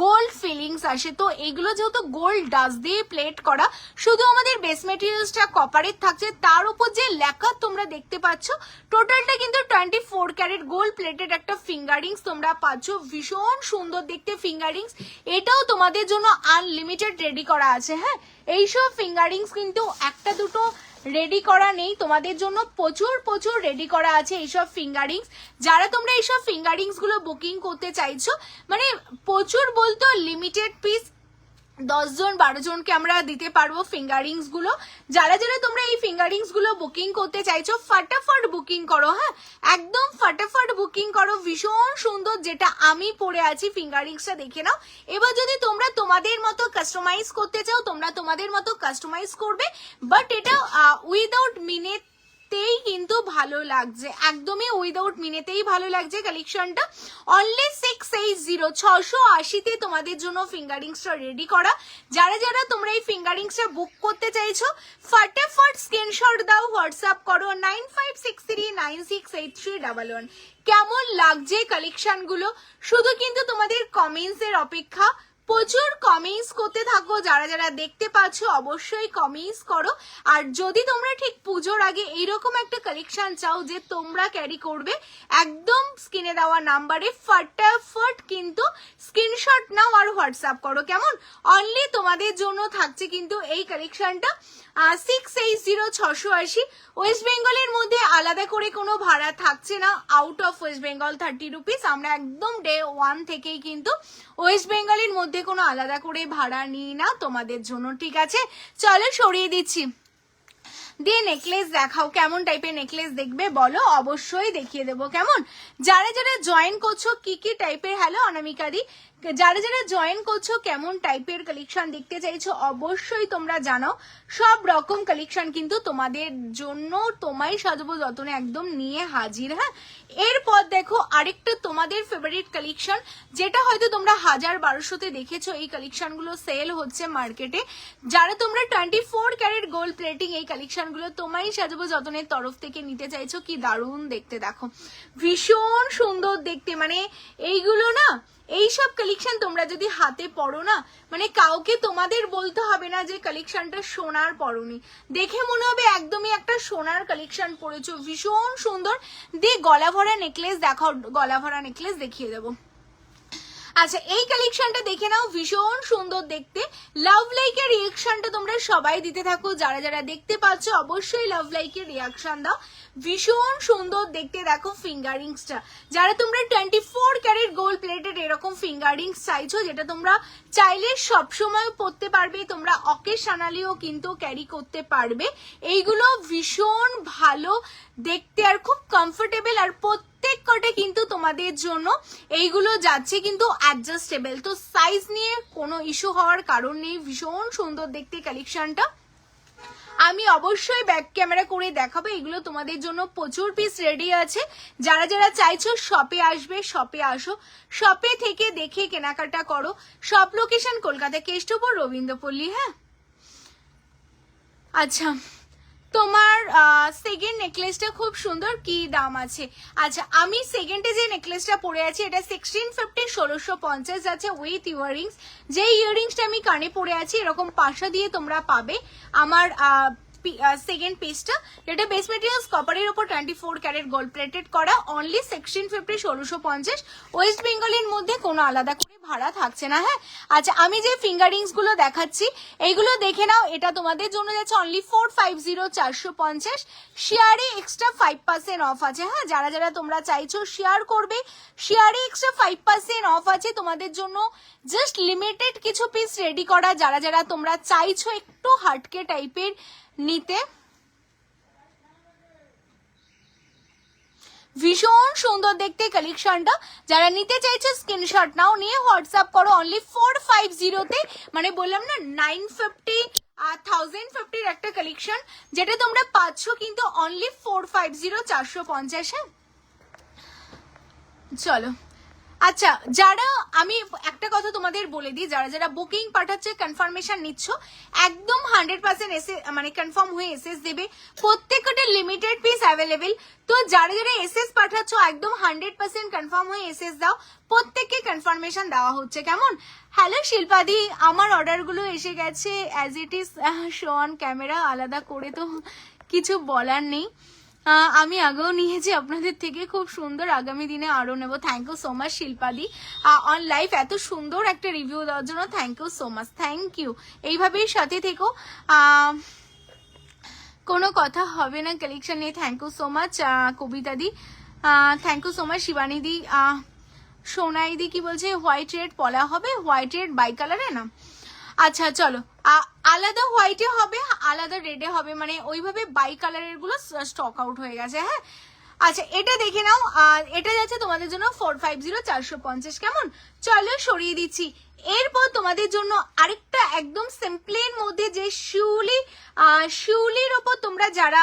গোল্ড ফিলিংস আসে। তো এগুলো যেহেতু গোল্ড ডাস্ট দিয়ে প্লেট করা, শুধু আমাদের বেস মেটেরিয়ালসটা কপারের থাকছে, তার উপর যে লেখা তোমরা দেখতে পাচ্ছ, টোটালটা কিন্তু 24 ক্যারেট গোল্ড প্লেটেড একটা ফিঙ্গারিংস তোমরা পাচ্ছ। ভীষণ সুন্দর দেখতে ফিঙ্গারিংস, এটাও তোমাদের জন্য আনলিমিটেড রেডি করা আছে। হ্যাঁ, এইসব ফিঙ্গারিংস কিন্তু একটা দুটো রেডি করা নেই, তোমাদের জন্য প্রচুর প্রচুর রেডি করা আছে এইসব ফিঙ্গারিংস। যারা তোমরা এইসব ফিঙ্গারিংস গুলো বুকিং করতে চাইছো, মানে প্রচুর বলতো লিমিটেড পিস, 10 জন 12 জনকে আমরা দিতে পারবো ফিঙ্গারিংস গুলো। যারা যারা তোমরা এই ফিঙ্গারিংস গুলো বুকিং করতে চাইছো ফটাফট বুকিং করো। হ্যাঁ, একদম ফটাফট বুকিং করো। ভীষণ সুন্দর যেটা আমি পরে আছি, ফিঙ্গারিংসটা দেখে নাও। এবার যদি তোমরা তোমাদের মতো কাস্টমাইজ করতে চাও, তোমরা তোমাদের মতো কাস্টমাইজ করবে, বাট এটা উইদাউট মিনিট তেই কিন্তু ভালো লাগছে, একদমই উইদাউট মিনেতেই ভালো লাগছে কালেকশনটা। অনলি 680 তোমাদের জন্য ফিঙ্গারিংসটা রেডি করা। যারা যারা তোমরা এই ফিঙ্গারিংসটা বুক করতে চাইছো ফটাফট স্ক্রিনশট দাও, হোয়াটসঅ্যাপ করো 9563968311। কেমন লাগছে কালেকশন গুলো শুধু কিন্তু তোমাদের কমেন্টস এর অপেক্ষা। প্রচুর কমেন্টস করতে থাকো, যারা যারা দেখতে পাচ্ছ অবশ্যই কমেন্টস করো। আর যদি তোমরা ঠিক পুজোর আগে এইরকম একটা কালেকশন চাও যে তোমরা ক্যারি করবে, একদম স্ক্রিনে দেওয়া নাম্বারে ফটাফট কিন্তু স্ক্রিনশট নাও আর হোয়াটসঅ্যাপ করো, কেমন? অনলি তোমাদের জন্য থাকছে কিন্তু এই কালেকশনটা 680-680। ওয়েস্ট বেঙ্গলের মধ্যে আলাদা করে কোনো ভাড়া থাকছে না, out of West Bengal 30 rupees. আমরা একদম ডে 1 থেকেই কিন্তু ওয়েস্ট বেঙ্গলের মধ্যে কোনো আলাদা করে ভাড়া নিই না তোমাদের জন্য, ঠিক আছে? চলো সরিয়ে দিচ্ছি, দিয়ে নেকলেস দেখাও, কেমন টাইপের নেকলেস দেখবে বলো, অবশ্যই দেখিয়ে দেবো, কেমন? যারা যারা জয়েন করছো কি কি টাইপের, হ্যালো অনামিকা দি, যারা যারা জয়েন করছো কেমন টাইপের কালেকশন দেখতে চাইছো অবশ্যই তোমরা জানাও। সব রকম কালেকশন কিন্তু তোমাদের জন্য তোমায় সাজাবো যতনে একদম নিয়ে হাজির। হ্যাঁ, এরপর দেখো আরেকটা তোমাদের ফেভারিট কালেকশন, যেটা হয়তো তোমরা 1000-1200-তে দেখেছো, এই কালেকশনগুলো সেল হচ্ছে মার্কেটে। যারা তোমরা 24 ক্যারেট গোল্ড প্লেটিং এই কালেকশনগুলো তোমায় সাজাবো যতনের তরফ থেকে নিতে চাইছো, কি দারুণ দেখতে, দেখো ভীষণ সুন্দর দেখতে। মানে এইগুলো না, এইসব কালেকশন তোমরা যদি হাতে পরো না, মানে কাউকে তোমাদের বলতে হবে না যে কালেকশনটা সোনার পরনি, দেখে মনে হবে একদমই একটা সোনার কালেকশন পরেছো, ভীষণ সুন্দর। দিয়ে গলা ভরা নেকলেস দেখাও, গলা ভরা নেকলেস দেখিয়ে দেবো। আচ্ছা, এই কালেকশনটা দেখে নাও, ভীষণ সুন্দর দেখতে। লাভ লাইকের রিয়াকশনটা তোমরা সবাই দিতে থাকো, যারা যারা দেখতে পাচ্ছ অবশ্যই লাভ লাইকের রিয়াকশন দাও, ভীষণ সুন্দর দেখতে। দেখো ফিঙ্গারিংসটা, যারা তোমরা 24 ক্যারেট গোল্ড প্লেটেড এরকম ফিঙ্গারিংস চাইছো, যেটা তোমরা চাইলে সবসময় পরতে পারবে, তোমরা অকেশনালিও কিন্তু ক্যারি করতে পারবে, এইগুলো ভীষণ ভালো দেখতে আর খুব কমফোর্টেবল। আর প্রত্যেক কটা কিন্তু তোমাদের জন্য এইগুলো যাচ্ছে কিন্তু অ্যাডজাস্টেবল, তো সাইজ নিয়ে কোনো ইস্যু হওয়ার কারণ নেই। ভীষণ সুন্দর দেখতে কালেকশনটা, আমি অবশ্যই ব্যাক ক্যামেরা করে দেখাবো। এগুলো তোমাদের জন্য প্রচুর পিস রেডি আছে, যারা যারা চাইছো শপে আসবে, শপে আসো, শপে থেকে দেখে কেনাকাটা করো। Shop location Kolkata Keshtopur Rabindrapalli. হ্যাঁ, আচ্ছা তোমার সেকেন্ড নেকলেসটা খুব সুন্দর, কি দাম আছে? আচ্ছা, আমি সেকেন্ডে যে নেকলেসটা পরে আছি এটা 1650 1650 আছে উইথ ইয়াররিংস। যে ইয়াররিংসটা আমি কানে পরে আছি এরকম পাশা দিয়ে তোমরা পাবে আমার সেকেন্ড পিসটা, যেটা বেস মেটেরিয়ালস কপারের উপর 24 ক্যারেট গোল্ড প্লেটেড করা, অনলি 1650 1650। ওয়েস্ট বেঙ্গলের মধ্যে কোনো আলাদা করে ভাড়া থাকছে না। হ্যাঁ, আচ্ছা আমি যে ফিঙ্গারিংস গুলো দেখাচ্ছি এইগুলো দেখে নাও, এটা তোমাদের জন্য যাচ্ছে অনলি 450 450। শেয়ারে এক্সট্রা 5% অফ আছে। হ্যাঁ, যারা যারা তোমরা চাইছো শেয়ার করবে, শেয়ারে এক্সট্রা 5% অফ আছে তোমাদের জন্য। জাস্ট লিমিটেড কিছু পিস রেডি করা, যারা যারা তোমরা চাইছো একটু হাটকে টাইপের নিতে, ভীষণ সুন্দর দেখতে কালেকশনটা। যারা নিতে চাইছো স্ক্রিনশট নাও, নিয়ে হোয়াটসঅ্যাপ করো অনলি 450-তে। মানে বললাম না 950 1050 একটা কালেকশন, যেটা তোমরা পাচ্ছ কিন্তু অনলি 450 450। চলো, আচ্ছা যারা, আমি একটা কথা তোমাদের বলে দিই, যারা যারা বুকিং পাঠাচ্ছে কনফার্মেশন নিচ্ছ, একদম 100% মানে কনফার্ম হয়ে এসএস দেবে। প্রত্যেকটা লিমিটেড পিস অ্যাভেলেবেল, তো যারা যারা এসএস পাঠাচ্ছ একদম 100% কনফার্ম হয়ে এসএস দাও, প্রত্যেককে কনফার্মেশন দেওয়া হচ্ছে, কেমন? হ্যালো শিল্পাদি, আমার অর্ডারগুলো এসে গেছে as it is show on camera, আলাদা করে তো কিছু বলার নেই। আমি আগেও নিয়েছি আপনাদের থেকে, খুব সুন্দর, আগামী দিনে আরো নেবো। থ্যাংক ইউ সো মাচ শিল্পাদি অন লাইভ এত সুন্দর একটা রিভিউ দেওয়ার জন্য, thank you so much, thank you. এইভাবেই সাথে থেকো, কোনো কথা হবে না কালেকশন নিয়ে। Thank you so much Kavita দি, thank you so much Shivani দি। সোনাই দি কি বলছে, হোয়াইট রেড পলা হবে, হোয়াইট রেড বাই কালারে না? আচ্ছা চলো, আলাদা হোয়াইটে হবে, আলাদা রেডে হবে, মানে ওইভাবে বাই কালারের গুলো স্টক আউট হয়ে গেছে। হ্যাঁ, আচ্ছা এটা দেখে নাও, এটা যাচ্ছে তোমাদের জন্য 450 450, কেমন? চলো সরিয়ে দিচ্ছি। এরপর তোমাদের জন্য আরেকটা একদম সিম্পলের মধ্যে, যে শিউলির ওপর তোমরা যারা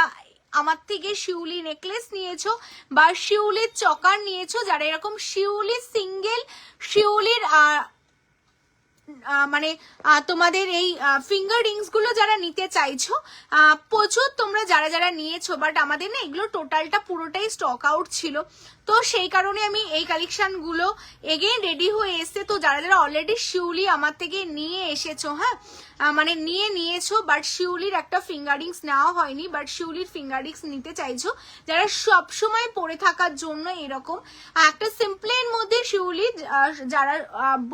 আমার থেকে শিউলি নেকলেস নিয়েছো বা শিউলির চকার নিয়েছো, যারা এরকম শিউলি সিঙ্গেল শিউলির মানে তোমাদের এই ফিঙ্গার রিংস গুলো যারা নিতে চাইছো, প্রচুর তোমরা যারা যারা নিয়েছো, বাট আমাদের না এগুলো টোটালটা পুরোটাই স্টক আউট ছিল, তো সেই কারণে আমি এই কালেকশনগুলো এগেইন রেডি হয়ে এসছে। তো যারা যারা অলরেডি শিউলি আমার থেকে নিয়ে এসেছো, হ্যাঁ মানে নিয়েছো, বাট শিউলির একটা ফিঙ্গারিংস নেওয়া হয়নি, বাট শিউলির ফিঙ্গারিংস নিতে চাইছো, যারা সব সময় পরে থাকার জন্য এরকম একটা সিম্পলের মধ্যে শিউলি, যারা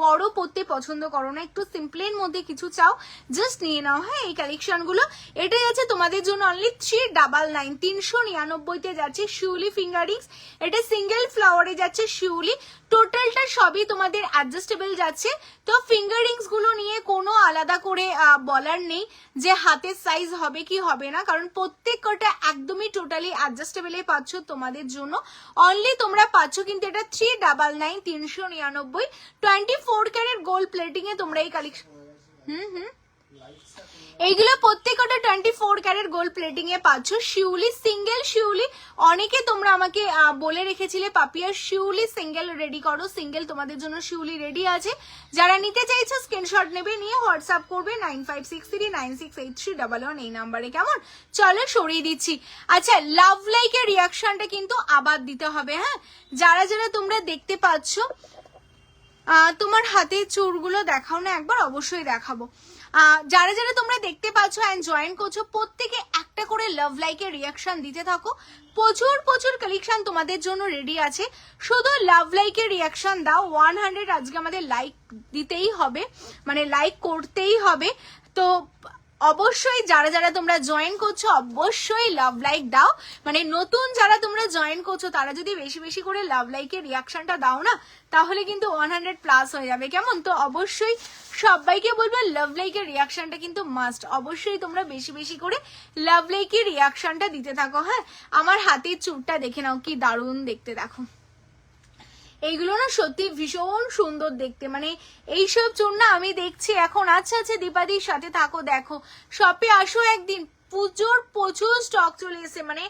বড় পরতে পছন্দ করো না, একটু সিম্পলের মধ্যে কিছু চাও, জাস্ট নিয়ে নাও। হ্যাঁ এই কালেকশনগুলো এটা যাচ্ছে তোমাদের জন্য অনলি 399, 399-তে যাচ্ছে শিউলি ফিঙ্গারিংস। এটা সিঙ্গেল ফ্লাওয়ারে যাচ্ছে শিউলি, টোটালটা সবই তোমাদের অ্যাডজাস্টেবল যাচ্ছে। তো ফিঙ্গারিংস গুলো নিয়ে কোনো আলাদা করে বলার নেই যে হাতের সাইজ হবে কি হবে না, কারণ প্রত্যেকটা একদমই টোটালি অ্যাডজাস্টেবল পাচ্ছ তোমাদের জন্য। অনলি তোমরা পাচ্ছ কিন্তু এটা 399, 399, 24 ক্যারেট গোল্ড প্লেটিং এ তোমরা এই কালেকশন এইগুলো প্রত্যেকটা 24 ক্যারেট গোল্ড প্লেটিং এ পাচ্ছ। শিউলি সিঙ্গেল শিউলি, অনেকে তোমরা আমাকে বলে রেখেছিলে পাপিয়া শিউলি সিঙ্গেল রেডি করো, সিঙ্গেল তোমাদের জন্য শিউলি রেডি আছে। যারা নিতে চাইছো স্ক্রিনশট নেবে, নিয়ে হোয়াটসঅ্যাপ করবে 9563968311 এই নাম্বারে। কেমন, চলো সরিয়ে দিচ্ছি। আচ্ছা লাভ লাইকের রিয়াকশনটা কিন্তু আবার দিতে হবে। হ্যাঁ যারা যারা তোমরা দেখতে পাচ্ছ, তোমার হাতের চুরগুলো দেখাও না একবার, অবশ্যই দেখাবো। যারা যারা তোমরা দেখতে পাচ্ছ অ্যান্ড জয়েন করছো, প্রত্যেকে একটা করে লাভ লাইকের রিয়াকশন দিতে থাকো। প্রচুর প্রচুর কালেকশন তোমাদের জন্য রেডি আছে, শুধু লাভ লাইকের রিয়াকশন দাও। 100 আজকে আমাদের লাইক দিতেই হবে, মানে লাইক করতেই হবে। তো অবশ্যই যারা যারা তোমরা জয়েন করছো অবশ্যই লাভ লাইক দাও, মানে নতুন যারা তোমরা জয়েন করছো তারা যদি বেশি বেশি করে লাভ লাইকের রিয়াকশনটা দাও না, তাহলে কিন্তু 100+ হয়ে যাবে। কেমন, তো অবশ্যই সবাইকে বলবো লাভ লাইকের রিয়াকশনটা কিন্তু মাস্ট, অবশ্যই তোমরা বেশি বেশি করে লাভ লাইকের রিয়াকশনটা দিতে থাকো। হ্যাঁ আমার হাতের চুরটা দেখে নাও কি দারুণ দেখতে, দেখো এইগুলো না সত্যি ভীষণ সুন্দর দেখতে, মানে এইসব চুর না আমি দেখছি এখন। আচ্ছা আচ্ছা দীপাদির সাথে থাকো, দেখো শপে আসো একদিন, পুজোর প্রচুর স্টক চলে এসে, মানে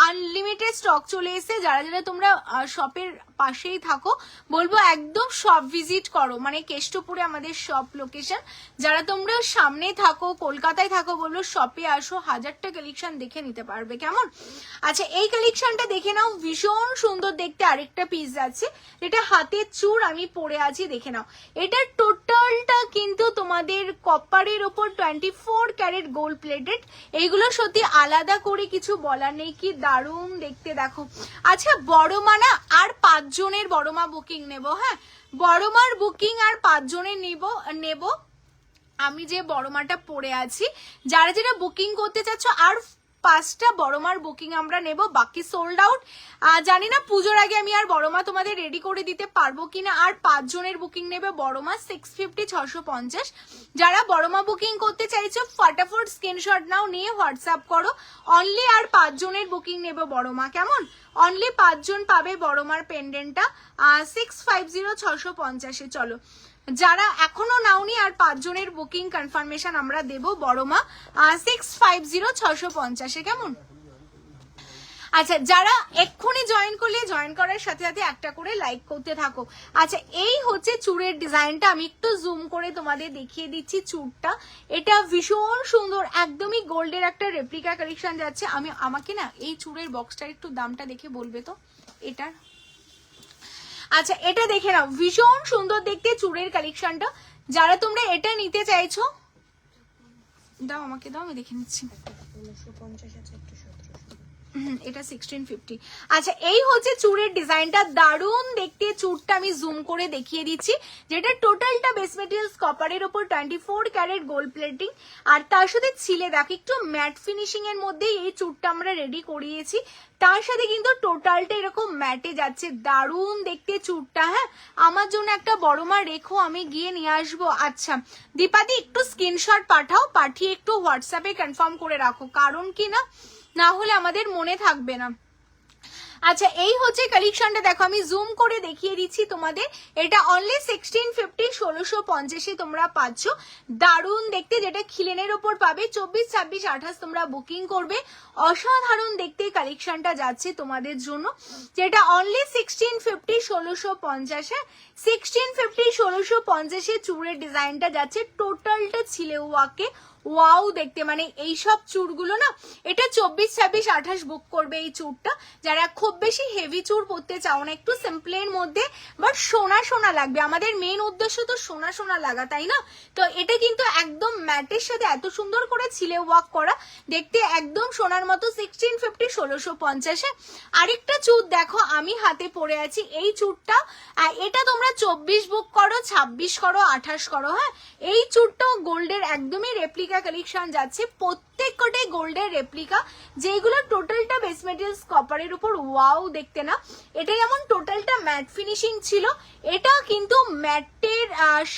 আনলিমিটেড স্টক চলে এসে। যারা যারা তোমরা শপের পাশেই থাকো বলবো একদম শপ ভিজিট করো, মানে কেষ্টপুরে আমাদের শপ লোকেশন। যারা তোমরা সামনে থাকো, কলকাতায় থাকো, বলবো শপে আসো, 1000টা কালেকশন দেখে নিতে পারবে। কেমন, আচ্ছা এই কালেকশনটা দেখে নাও, ভীষণ সুন্দর দেখতে। আরেকটা পিস আছে, এটা হাতের চুর আমি পরে আছি, দেখে নাও। এটা টোটালটা কিন্তু তোমাদের কপারের ওপর 24 ক্যারেট গোল্ড প্লেটেড। এইগুলো সত্যি আলাদা করে কিছু বলার নেই, কি দারুণ দেখতে দেখো। আচ্ছা বড় মা না আর 5 জনের বড় মা বুকিং নেব। হ্যাঁ বড় মার বুকিং আর 5 জনের নেব। আমি যে বড় মাটা পরে আছি, যারা যারা বুকিং করতে চাচ্ছ আর 5টা বড় মার বুকিং আমরা নেব, বাকি সোল্ড আউট। জানি না পুজোর আগে আমি আর বড় মা তোমাদের রেডি করে দিতে পারবো কিনা। আর 5 জনের বুকিং নেবে বড় মা, 650 650। যারা বড় মা বুকিং করতে চাইছো ফটাফট স্ক্রিনশট নাও, নিয়ে হোয়াটসঅ্যাপ করো। অনলি আর 5 জনের বুকিং নেবে বড় মা। কেমন, অনলি 5 জন পাবে বড় মার পেন্ডেন্টটা 650 650-এ। চলো যারা এখনো নাওনি আর 5 জনের বুকিং কনফার্মেশন আমরা দেব বড় মা 650 650-এ। কেমন, আচ্ছা যারা এক্ষুনি জয়েন করলে জয়েন করার সাথে সাথে একটা করে লাইক করতে থাকো। আচ্ছা এই হচ্ছে চুড়ের ডিজাইনটা, আমি একটু জুম করে তোমাদের দেখিয়ে দিচ্ছি চুড়টা। এটা ভীষণ সুন্দর, একদমই গোল্ডের একটা রেপ্লিকা কালেকশন যাচ্ছে। আমাকে না এই চুড়ের বক্সটার একটু দামটা দেখে বলবে তো এটার। আচ্ছা এটা দেখে নাও, ভীষণ সুন্দর দেখতে চুড়ের কালেকশনটা। যারা তোমরা এটা নিতে চাইছো দাও, আমাকে দাও, আমি দেখে নিচ্ছি। এটা 1650। আচ্ছা এই হচ্ছে চুড়ের ডিজাইনটা, দারুণ দেখতে। চুড়টা আমি জুম করে দেখিয়ে দিচ্ছি, যেটা টোটালটা বেস মেটেরিয়ালস কপারের ওপর 24 ক্যারেট গোল্ড প্লেটিং, আর তার সাথে ছিলে দেখ একটু ম্যাট ফিনিশিং এর মধ্যে এই চুড়টা আমরা রেডি করিয়েছি। তার সাথে কিন্তু টোটালটা এরকম ম্যাটে যাচ্ছে, দারুণ দেখতে চুড়টা। হ্যাঁ আমার জন্য একটা বড় মা রেখো, আমি গিয়ে নিয়ে আসবো। আচ্ছা দীপাদি একটু স্ক্রিনশট পাঠাও, পাঠিয়ে একটু হোয়াটসঅ্যাপে কনফার্ম করে রাখো, কারণ কি না হলে আমাদের মনে থাকবে না। আচ্ছা এই হচ্ছে কালেকশনটা, দেখো আমি জুম করে দেখিয়ে দিচ্ছি তোমাদের। এটা অনলি 1650 1650-এ তোমরা পাচ্ছ, দারুণ দেখতে, যেটা খিলেনের ওপর পাবে। 24 26 28 তোমরা বুকিং করবে, অসাধারণ দেখতে কালেকশনটা যাচ্ছে তোমাদের জন্য, যেটা অনলি 1650 1650-এ 1650 1650-এ চুড়ের ডিজাইনটা যাচ্ছে। টোটালটা ছিলে ওয়াকে ওয়াও দেখতে, মানে এইসব চুড়গুলো না, এটা 24, 26, 28 বুক করবে এই চুড়টা। যারা খুব বেশি হেভি চুড় পরতে চাও না, একটু সিম্পলের মধ্যে বাট সোনা সোনা লাগবে, আমাদের মেন উদ্দেশ্য তো সোনা সোনা লাগা, তাই না? তো এটা কিন্তু একদম ম্যাটের সাথে এত সুন্দর করে ছিলে ওয়ার্ক করা, দেখতে একদম সোনার মতো। 1650, 1650। আরেকটা চুড় দেখো আমি হাতে পরে আছি, এই চুড়টা এটা তোমরা 24 বুক করো, 26 করো, 28 করো। হ্যাঁ, এই চুড়টাও গোল্ডের একদমই রেপ্লিকা কালেকশন যাচ্ছে, প্রত্যেক কটাই গোল্ডের রেপ্লিকা, যেগুলো টোটালটা বেস মেটেরিয়ালস কপারের উপর ওয়াও দেখতে না। এটা যেমন টোটালটা ম্যাট ফিনিশিং ছিল, এটা কিন্তু ম্যাটের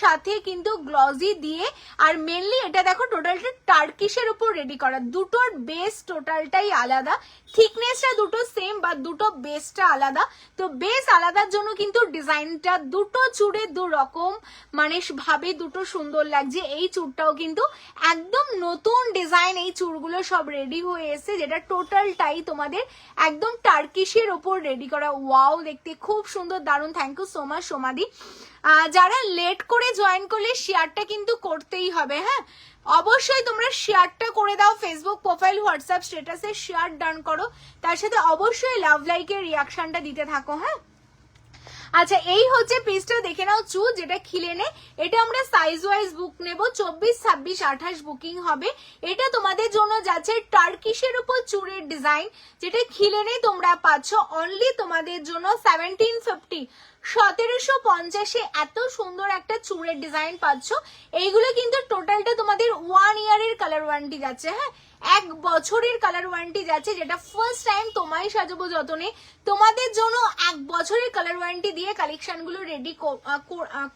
সাথে কিন্তু গ্লসি দিয়ে, আর মেনলি এটা দেখো টোটালটা টার্কিশের উপর রেডি করা, দুটোর বেস টোটালটাই আলাদা, থিকনেসটা দুটো সেম বা দুটো বেসটা আলাদা। তো বেস আলাদার জন্য কিন্তু ডিজাইনটা দুটো চুড়ে দু রকম মানে ভাবে দুটো সুন্দর লাগছে। এই চুড়টাও কিন্তু একদম নতুন ডিজাইন, এই চুড়গুলো সব রেডি হয়ে এসেছে, যেটা টোটালটাই তোমাদের একদম টার্কিশের ওপর রেডি করা। ওয়াও দেখতে খুব সুন্দর, দারুণ। থ্যাংক ইউ সো মাচ সোমাদি। যারা লেট করে জয়েন করলে শেয়ারটা কিন্তু করতেই হবে। হ্যাঁ, অবশ্যই তোমরা শেয়ারটা করে দাও, ফেসবুক প্রোফাইল, হোয়াটসঅ্যাপ স্ট্যাটাসে শেয়ার ডান করো, তার সাথে অবশ্যই লাভ লাইকের রিয়াকশনটা দিতে থাকো। হ্যাঁ, আচ্ছা এই হচ্ছে পিসটা, দেখে নাও চুল যেটা খিলে নে, এটা আমরা সাইজ ওয়াইজ বুক নেব, 24, 26, 28 বুকিং হবে। এটা তোমাদের জন্য যাচ্ছে টার্কিশের উপর চুড়ের ডিজাইন, যেটা খিলে নে তোমরা পাচ্ছ অনলি তোমাদের জন্য 1750, 1750 এত সুন্দর একটা চুড়ের ডিজাইন পাচ্ছ। এইগুলো কিন্তু টোটালটা তোমাদের 1 ইয়ারের কালার ওয়ারেন্টি যাচ্ছে। হ্যাঁ, 1 বছরের কালার ওয়ারেন্টি যাচ্ছে, যেটা ফার্স্ট টাইম তোমায় সাজাবো যতনে তোমাদের জন্য 1 বছরের কালার ওয়ারেন্টি দিয়ে কালেকশন গুলো রেডি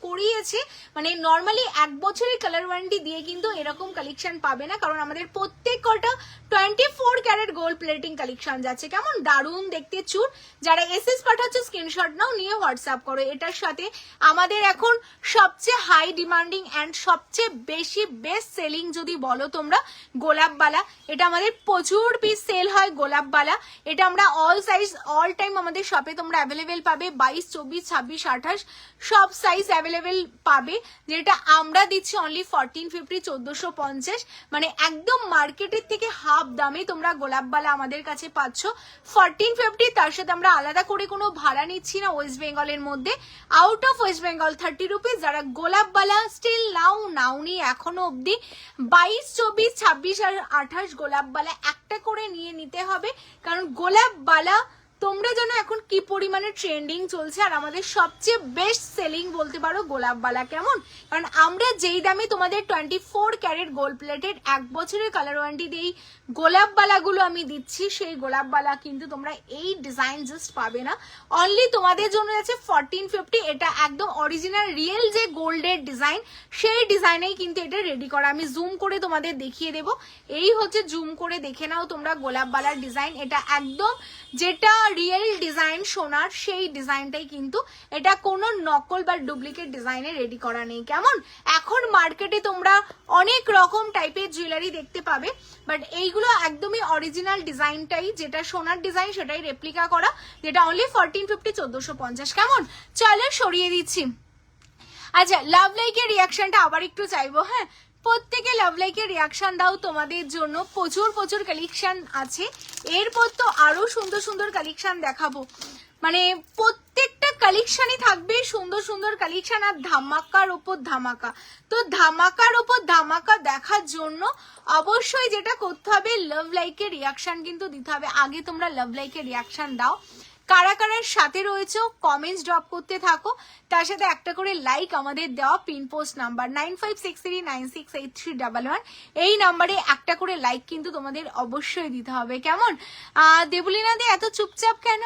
করিয়েছে। মানে নর্মালি 1 বছরের কালার ওয়ারেন্টি দিয়ে কিন্তু এরকম কালেকশন পাবে না, কারণ আমাদের প্রত্যেক কটা 24 ক্যারেট গোল্ড প্লেটিং কালেকশন যাচ্ছে। কেমন দারুণ দেখতে চুর। যারা এসএস পাঠাচ্ছ স্ক্রিনশট নাও, নিয়ে হোয়াটসঅ্যাপ করো। এটার সাথে আমাদের এখন সবচেয়ে হাই ডিমান্ডিং অ্যান্ড সবচেয়ে বেশি বেস্ট সেলিং যদি বলো তোমরা, গোলাপবালা। এটা আমাদের প্রচুর পিস সেল হয় গোলাপবালা। এটা আমরা অল সাইজ অল টাইম আমাদের শপে তোমরা অ্যাভেলেবেল পাবে, 22, 24, 26, 28 সব সাইজ অ্যাভেলেবেল পাবে, যেটা আমরা দিচ্ছি অনলি 1450, 1450। মানে একদম মার্কেটের থেকে হাফ দামে তোমরা গোলাপবালা আমাদের কাছে পাচ্ছ 1450। তার সাথে আমরা আলাদা করে কোনো ভাড়া নিচ্ছি না ওয়েস্ট বেঙ্গলের মধ্যে, out of West Bengal 30 rupees. যারা গোলাপবালা স্টিল নাওনি এখনো অব্দি, 22, 24, 26 আর 28 গোলাপবালা একটা করে নিয়ে নিতে হবে, কারণ গোলাপবালা তোমরা জানো এখন কি পরিমাণে ট্রেন্ডিং চলছে, আর আমাদের সবচেয়ে বেস্ট সেলিং বলতে পারো গোলাপবালা। কেমন, কারণ আমরা যেই দামে তোমাদের 24 ক্যারেট গোল্ড প্লেটেড 1 বছরের কালার ওয়ারেন্টি দিয়ে গোলাপবালাগুলো আমি দিচ্ছি, সেই গোলাপবালা কিন্তু তোমরা এই ডিজাইন জাস্ট পাবে না, অনলি তোমাদের জন্য আছে 1450। এটা একদম অরিজিনাল রিয়েল যে গোল্ডের ডিজাইন, সেই ডিজাইনেই কিন্তু এটা রেডি করা। আমি জুম করে তোমাদের দেখিয়ে দেবো, এই হচ্ছে জুম করে দেখে নাও তোমরা গোলাপবালার ডিজাইন। এটা একদম যেটা রিয়েল ডিজাইন সোনার, সেই ডিজাইনটাই কিন্তু, এটা কোনো নকল বা ডুপ্লিকেট ডিজাইনে রেডি করা নেই। কেমন, এখন মার্কেটে তোমরা অনেক রকম টাইপের জুয়েলারি দেখতে পাবে, বাট এইগুলো একদমই অরিজিনাল ডিজাইনটাই, যেটা সোনার ডিজাইন সেটাই রেপ্লিকা করা, যেটা অনলি 1450, 1450। কেমন, চলো সরিয়ে দিচ্ছি। আচ্ছা লাভ লাইকের রিয়াকশনটা আবার একটু চাইবো। হ্যাঁ, প্রত্যেকে লাভ লাইকের রিয়াকশন দাও, তোমাদের জন্য প্রচুর প্রচুর কালেকশন আছে। এরপর তো আরো সুন্দর সুন্দর কালেকশন দেখাবো, মানে প্রত্যেকটা কালেকশনই থাকবে সুন্দর সুন্দর কালেকশন, আর ধামাকার উপর ধামাকা। তো ধামাকার উপর ধামাকা দেখার জন্য অবশ্যই যেটা করতে হবে, লাভ লাইকের রিয়াকশন কিন্তু দিতে হবে। আগে তোমরা লাভ লাইকের রিয়াকশন দাও, কারা কারার সাথে রয়েছে কমেন্টস ড্রপ করতে থাকো, তার সাথে একটা করে লাইক আমাদের দেওয়া পিন পোস্ট নাম্বার 9563968311, এই নাম্বারে একটা করে লাইক কিন্তু তোমাদের অবশ্যই দিতে হবে। কেমন, দেবলীনা দি এত চুপচাপ কেন?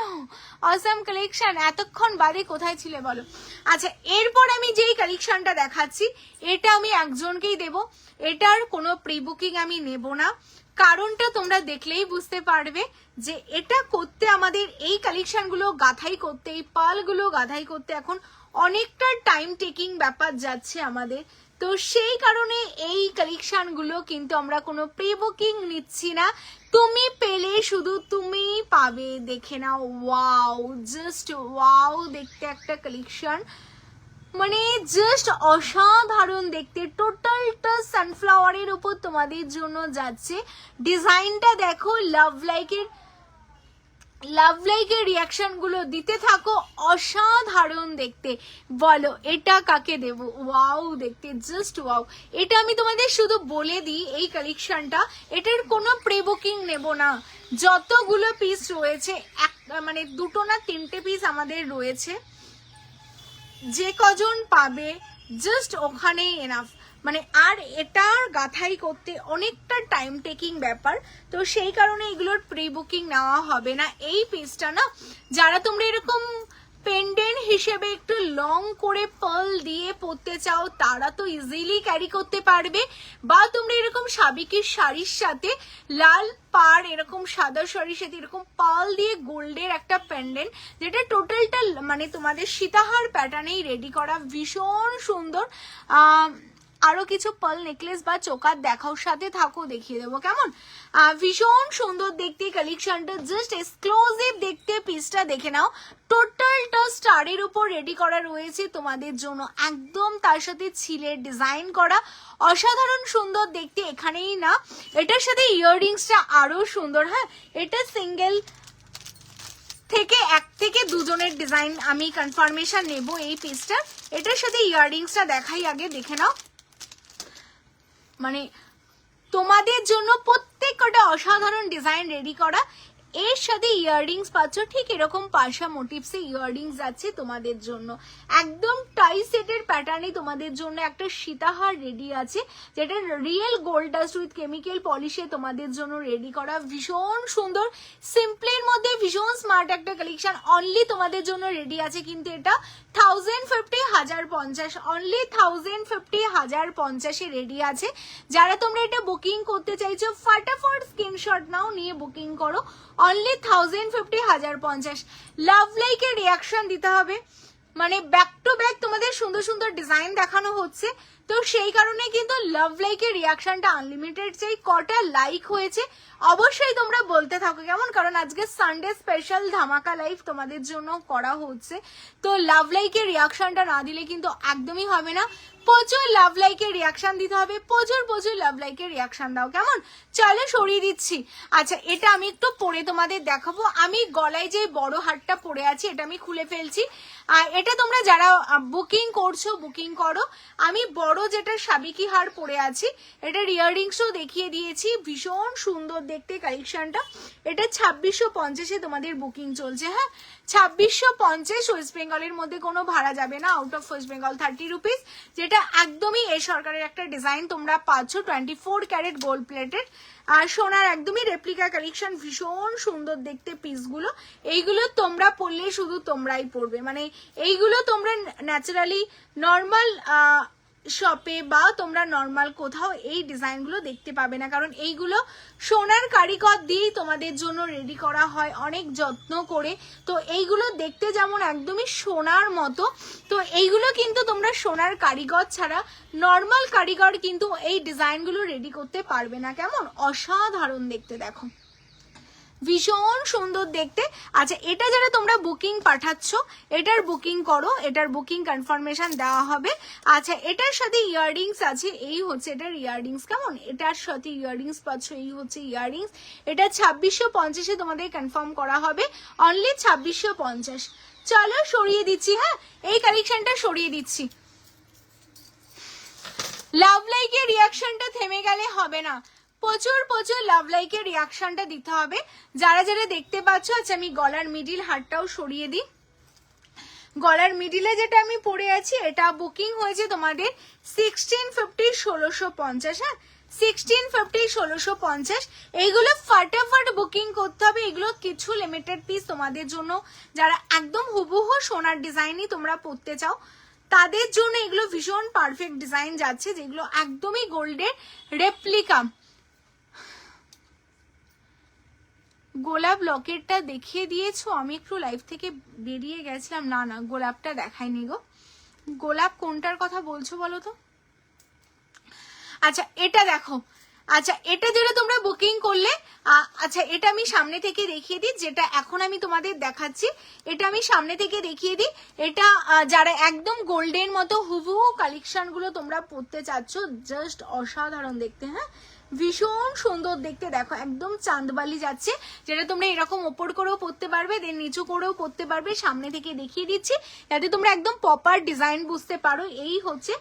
অসাম কালেকশন, এতক্ষণ বাদে কোথায় ছিলে বলো? আচ্ছা এরপর আমি যেই কালেকশনটা দেখাচ্ছি, এটা আমি একজনকেই দেব, এটার কোনো প্রি বুকিং আমি নেব না। কারণটা তোমরা দেখলেই বুঝতে পারবে যে এটা করতে আমাদের এই কালেকশন গুলো গাঁথাই করতে, এই পাল গুলো গাঁথাই করতে এখন অনেকটা টাইম টেকিং ব্যাপার যাচ্ছে আমাদের। তো সেই কারণে এই কালেকশন গুলো কিন্তু আমরা কোনো প্রি বুকিং নিচ্ছি না, তুমি পেলে শুধু তুমি পাবে। দেখে নাও, ওয়াও, জাস্ট ওয়াও দেখতে একটা কালেকশন, মানে জাস্ট অসাধারণ দেখতে, টোটালটা সানফ্লাওয়ারের উপর তোমাদের জন্য যাচ্ছে। ডিজাইনটা দেখো, লাভ লাইকের রিয়াকশন গুলো দিতে থাকো, অসাধারণ দেখতে। বলো এটা কাকে দেব? ওয়াও দেখতে, জাস্ট ওয়াও। এটা আমি তোমাদের শুধু বলে দিই, এই কালেকশনটা, এটার কোনো প্রি বুকিং নেব না। যতগুলো পিস রয়েছে, মানে 2টো না 3টে পিস আমাদের রয়েছে, যে কজন পাবে জাস্ট ওখানেই এনাফ। মানে আর এটার গাথাই করতে অনেকটা টাইম টেকিং ব্যাপার, তো সেই কারণে এগুলোর প্রি বুকিং নেওয়া হবে না। এই পিসটা না, যারা তোমরা এরকম পেন্ডেন্ট হিসেবে একটু লং করে পার্ল দিয়ে পরতে চাও, তারা তো ইজিলি ক্যারি করতে পারবে। বা তোমরা এরকম সাবিকের শাড়ির সাথে লাল পাড়, এরকম সাদা শাড়ির সাথে এরকম পার্ল দিয়ে গোল্ডের একটা পেন্ডেন্ট, যেটা টোটালটা মানে তোমাদের সীতাহার প্যাটার্নেই রেডি করা, ভীষণ সুন্দর। আরো কিছু পার্ল নেকলেস বা চোকার দেখাও, সাথে থাকো, দেখিয়ে দেবো কেমন। ভীষণ সুন্দর দেখতে কালেকশনটা, জাস্ট এক্সক্লুসিভ দেখতে। পিসটা দেখে নাও, টোটালটা স্টারের উপর রেডি করা রয়েছে তোমাদের জন্য, একদম তার সাথে ছিলের ডিজাইন করা, অসাধারণ সুন্দর দেখতে। এখানেই না, এটার সাথে ইয়াররিংসটা আরো সুন্দর। হ্যাঁ, এটা সিঙ্গেল থেকে 1 থেকে 2 জনের ডিজাইন আমি কনফার্মেশন নেব এই পিসটা। এটার সাথে ইয়াররিংসটা দেখাই, আগে দেখে নাও। মানে তোমাদের জন্য প্রত্যেকটা অসাধারণ ডিজাইন রেডি করা, এর সাথে ইয়াররিংস পাচ্ছ, ঠিক এরকম পাশা মোটিভসে ইয়াররিংস যাচ্ছে তোমাদের জন্য। একদম টাই সেটের প্যাটার্নে তোমাদের জন্য একটা সীতাহার রেডি আছে, যেটা real gold dust with chemical পলিশে তোমাদের জন্য রেডি করা, ভীষণ সুন্দর। সিম্পলের মধ্যে ভীষণ স্মার্ট একটা কালেকশন অনলি তোমাদের জন্য রেডি আছে। কিন্তু এটা 1050 1050, অনলি 1050 1050 রেডি আছে। যারা তোমরা এটা বুকিং করতে চাইছো, ফটাফট স্ক্রিনশট নাও, নিয়ে বুকিং করো। অনলি 1050 1050। লাভ লাইকের রিয়াকশন দিতে হবে, মানে ব্যাক টু ব্যাক তোমাদের সুন্দর সুন্দর ডিজাইন দেখানো হচ্ছে, তো সেই কারণে কিন্তু লাভ লাইকের রিয়াকশনটা আনলিমিটেড চাই। কটা লাইক হয়েছে অবশ্যই তোমরা বলতে থাকো কেমন, কারণ আজকে সানডে স্পেশাল ধামাকা লাইভ তোমাদের জন্য করা হচ্ছে। তো লাভ লাইকের রিয়াকশনটা না দিলে কিন্তু একদমই হবে না, প্রচুর লাভ লাইকের রিয়াকশন দিতে হবে, প্রচুর প্রচুর লাভ লাইকের রিয়াকশন দাও কেমন। চলো সরিয়ে দিচ্ছি। আচ্ছা, এটা আমি একটু পরে তোমাদের দেখাবো। আমি গলায় যে বড় হারটা পরে আছি, এটা আমি খুলে ফেলছি। এটা তোমরা যারা বুকিং করছো বুকিং করো। আমি বড় যেটা সাবিকি হার পরে আছি, এটার ইয়াররিংসও দেখিয়ে দিয়েছি, ভীষণ সুন্দর দেখতে কালেকশনটা। এটা 2650 তোমাদের বুকিং চলছে। হ্যাঁ, 2650 ওয়েস্ট বেঙ্গলের মধ্যে কোনো ভাড়া যাবে না, out of West Bengal 30 rupees, যেটা একদমই এ সরকারের একটা ডিজাইন তোমরা পাচ্ছ। 24 ক্যারেট গোল্ড প্লেটেড আর সোনার একদমই রেপ্লিকা কালেকশন, ভীষণ সুন্দর দেখতে পিসগুলো। এইগুলো তোমরা পরলে শুধু তোমরাই পরবে, মানে এইগুলো তোমরা ন্যাচারালি নর্মাল শপে বা তোমরা নর্মাল কোথাও এই ডিজাইনগুলো দেখতে পাবে না, কারণ এইগুলো সোনার কারিগর দিয়েই তোমাদের জন্য রেডি করা হয় অনেক যত্ন করে। তো এইগুলো দেখতে যেমন একদমই সোনার মতো, তো এইগুলো কিন্তু তোমরা সোনার কারিগর ছাড়া নর্মাল কারিগর কিন্তু এই ডিজাইনগুলো রেডি করতে পারবে না কেমন। অসাধারণ দেখতে, দেখো ভীষণ সুন্দর দেখতে। আচ্ছা, এটা যারা তোমরা বুকিং পাঠাচ্ছ, এটার বুকিং করো, এটার বুকিং কনফার্মেশন দেওয়া হবে। আচ্ছা, এটার সাথে ইয়াররিংস আছে, এই হচ্ছে এটার ইয়াররিংস কেমন, এটার সাথে ইয়াররিংস পাচ্ছ, এই হচ্ছে ইয়াররিংস। এটা 2650 তোমাদের কনফার্ম করা হবে, অনলি 2650। চলো সরিয়ে দিচ্ছি। হ্যাঁ, এই কালেকশনটা সরিয়ে দিচ্ছি। লাভ লাইকের রিয়াকশনটা থেমে গেলে হবে না, প্রচুর প্রচুর লাভ লাইকের রিয়াকশনটা দিতে হবে। যারা যারা দেখতে পাচ্ছ, আচ্ছা আমি গলার মিডিল হারটাও সরিয়ে দিই। গলার মিডিলে যেটা আমি পরে আছি, এটা বুকিং হয়েছে তোমাদের 1650 1650। হ্যাঁ, 1650 1650। এইগুলো ফাটাফাট বুকিং করতে হবে, এগুলো কিছু লিমিটেড পিস তোমাদের জন্য, যারা একদম হুবহু সোনার ডিজাইনই তোমরা পরতে চাও তাদের জন্য এগুলো ভীষণ পারফেক্ট ডিজাইন যাচ্ছে, যেগুলো একদমই গোল্ডের রেপ্লিকা। গোলাপ লকেটটা দেখিয়ে দিয়েছো, আমি একটু লাইভ থেকে বেরিয়ে গেছিলাম। না না, গোলাপটা দেখাইনি গো। গোলাপ কোনটার কথা বলছো বলো তো? আচ্ছা, এটা দেখো, আচ্ছা এটা যেটা তোমরা বুকিং করলে, আচ্ছা এটা আমি সামনে থেকে দেখিয়ে দিই, যেটা এখন আমি তোমাদের দেখাচ্ছি এটা আমি সামনে থেকে দেখিয়ে দিই। এটা যারা একদম গোল্ডেন মতো হুবহু কালেকশন গুলো তোমরা পড়তে চাচ্ছ, জাস্ট অসাধারণ দেখতে, হ্যাঁ ভীষণ সুন্দর দেখতে, দেখো একদম চাঁদবালি যাচ্ছে, যেটা তোমরা এরকম ওপর করেও পড়তে পারবে, দেন নিচু করেও পড়তে পারবে। সামনে থেকে দেখিয়ে দিচ্ছি যাতে তোমরা একদম প্রপার ডিজাইন বুঝতে পারো। এই হচ্ছে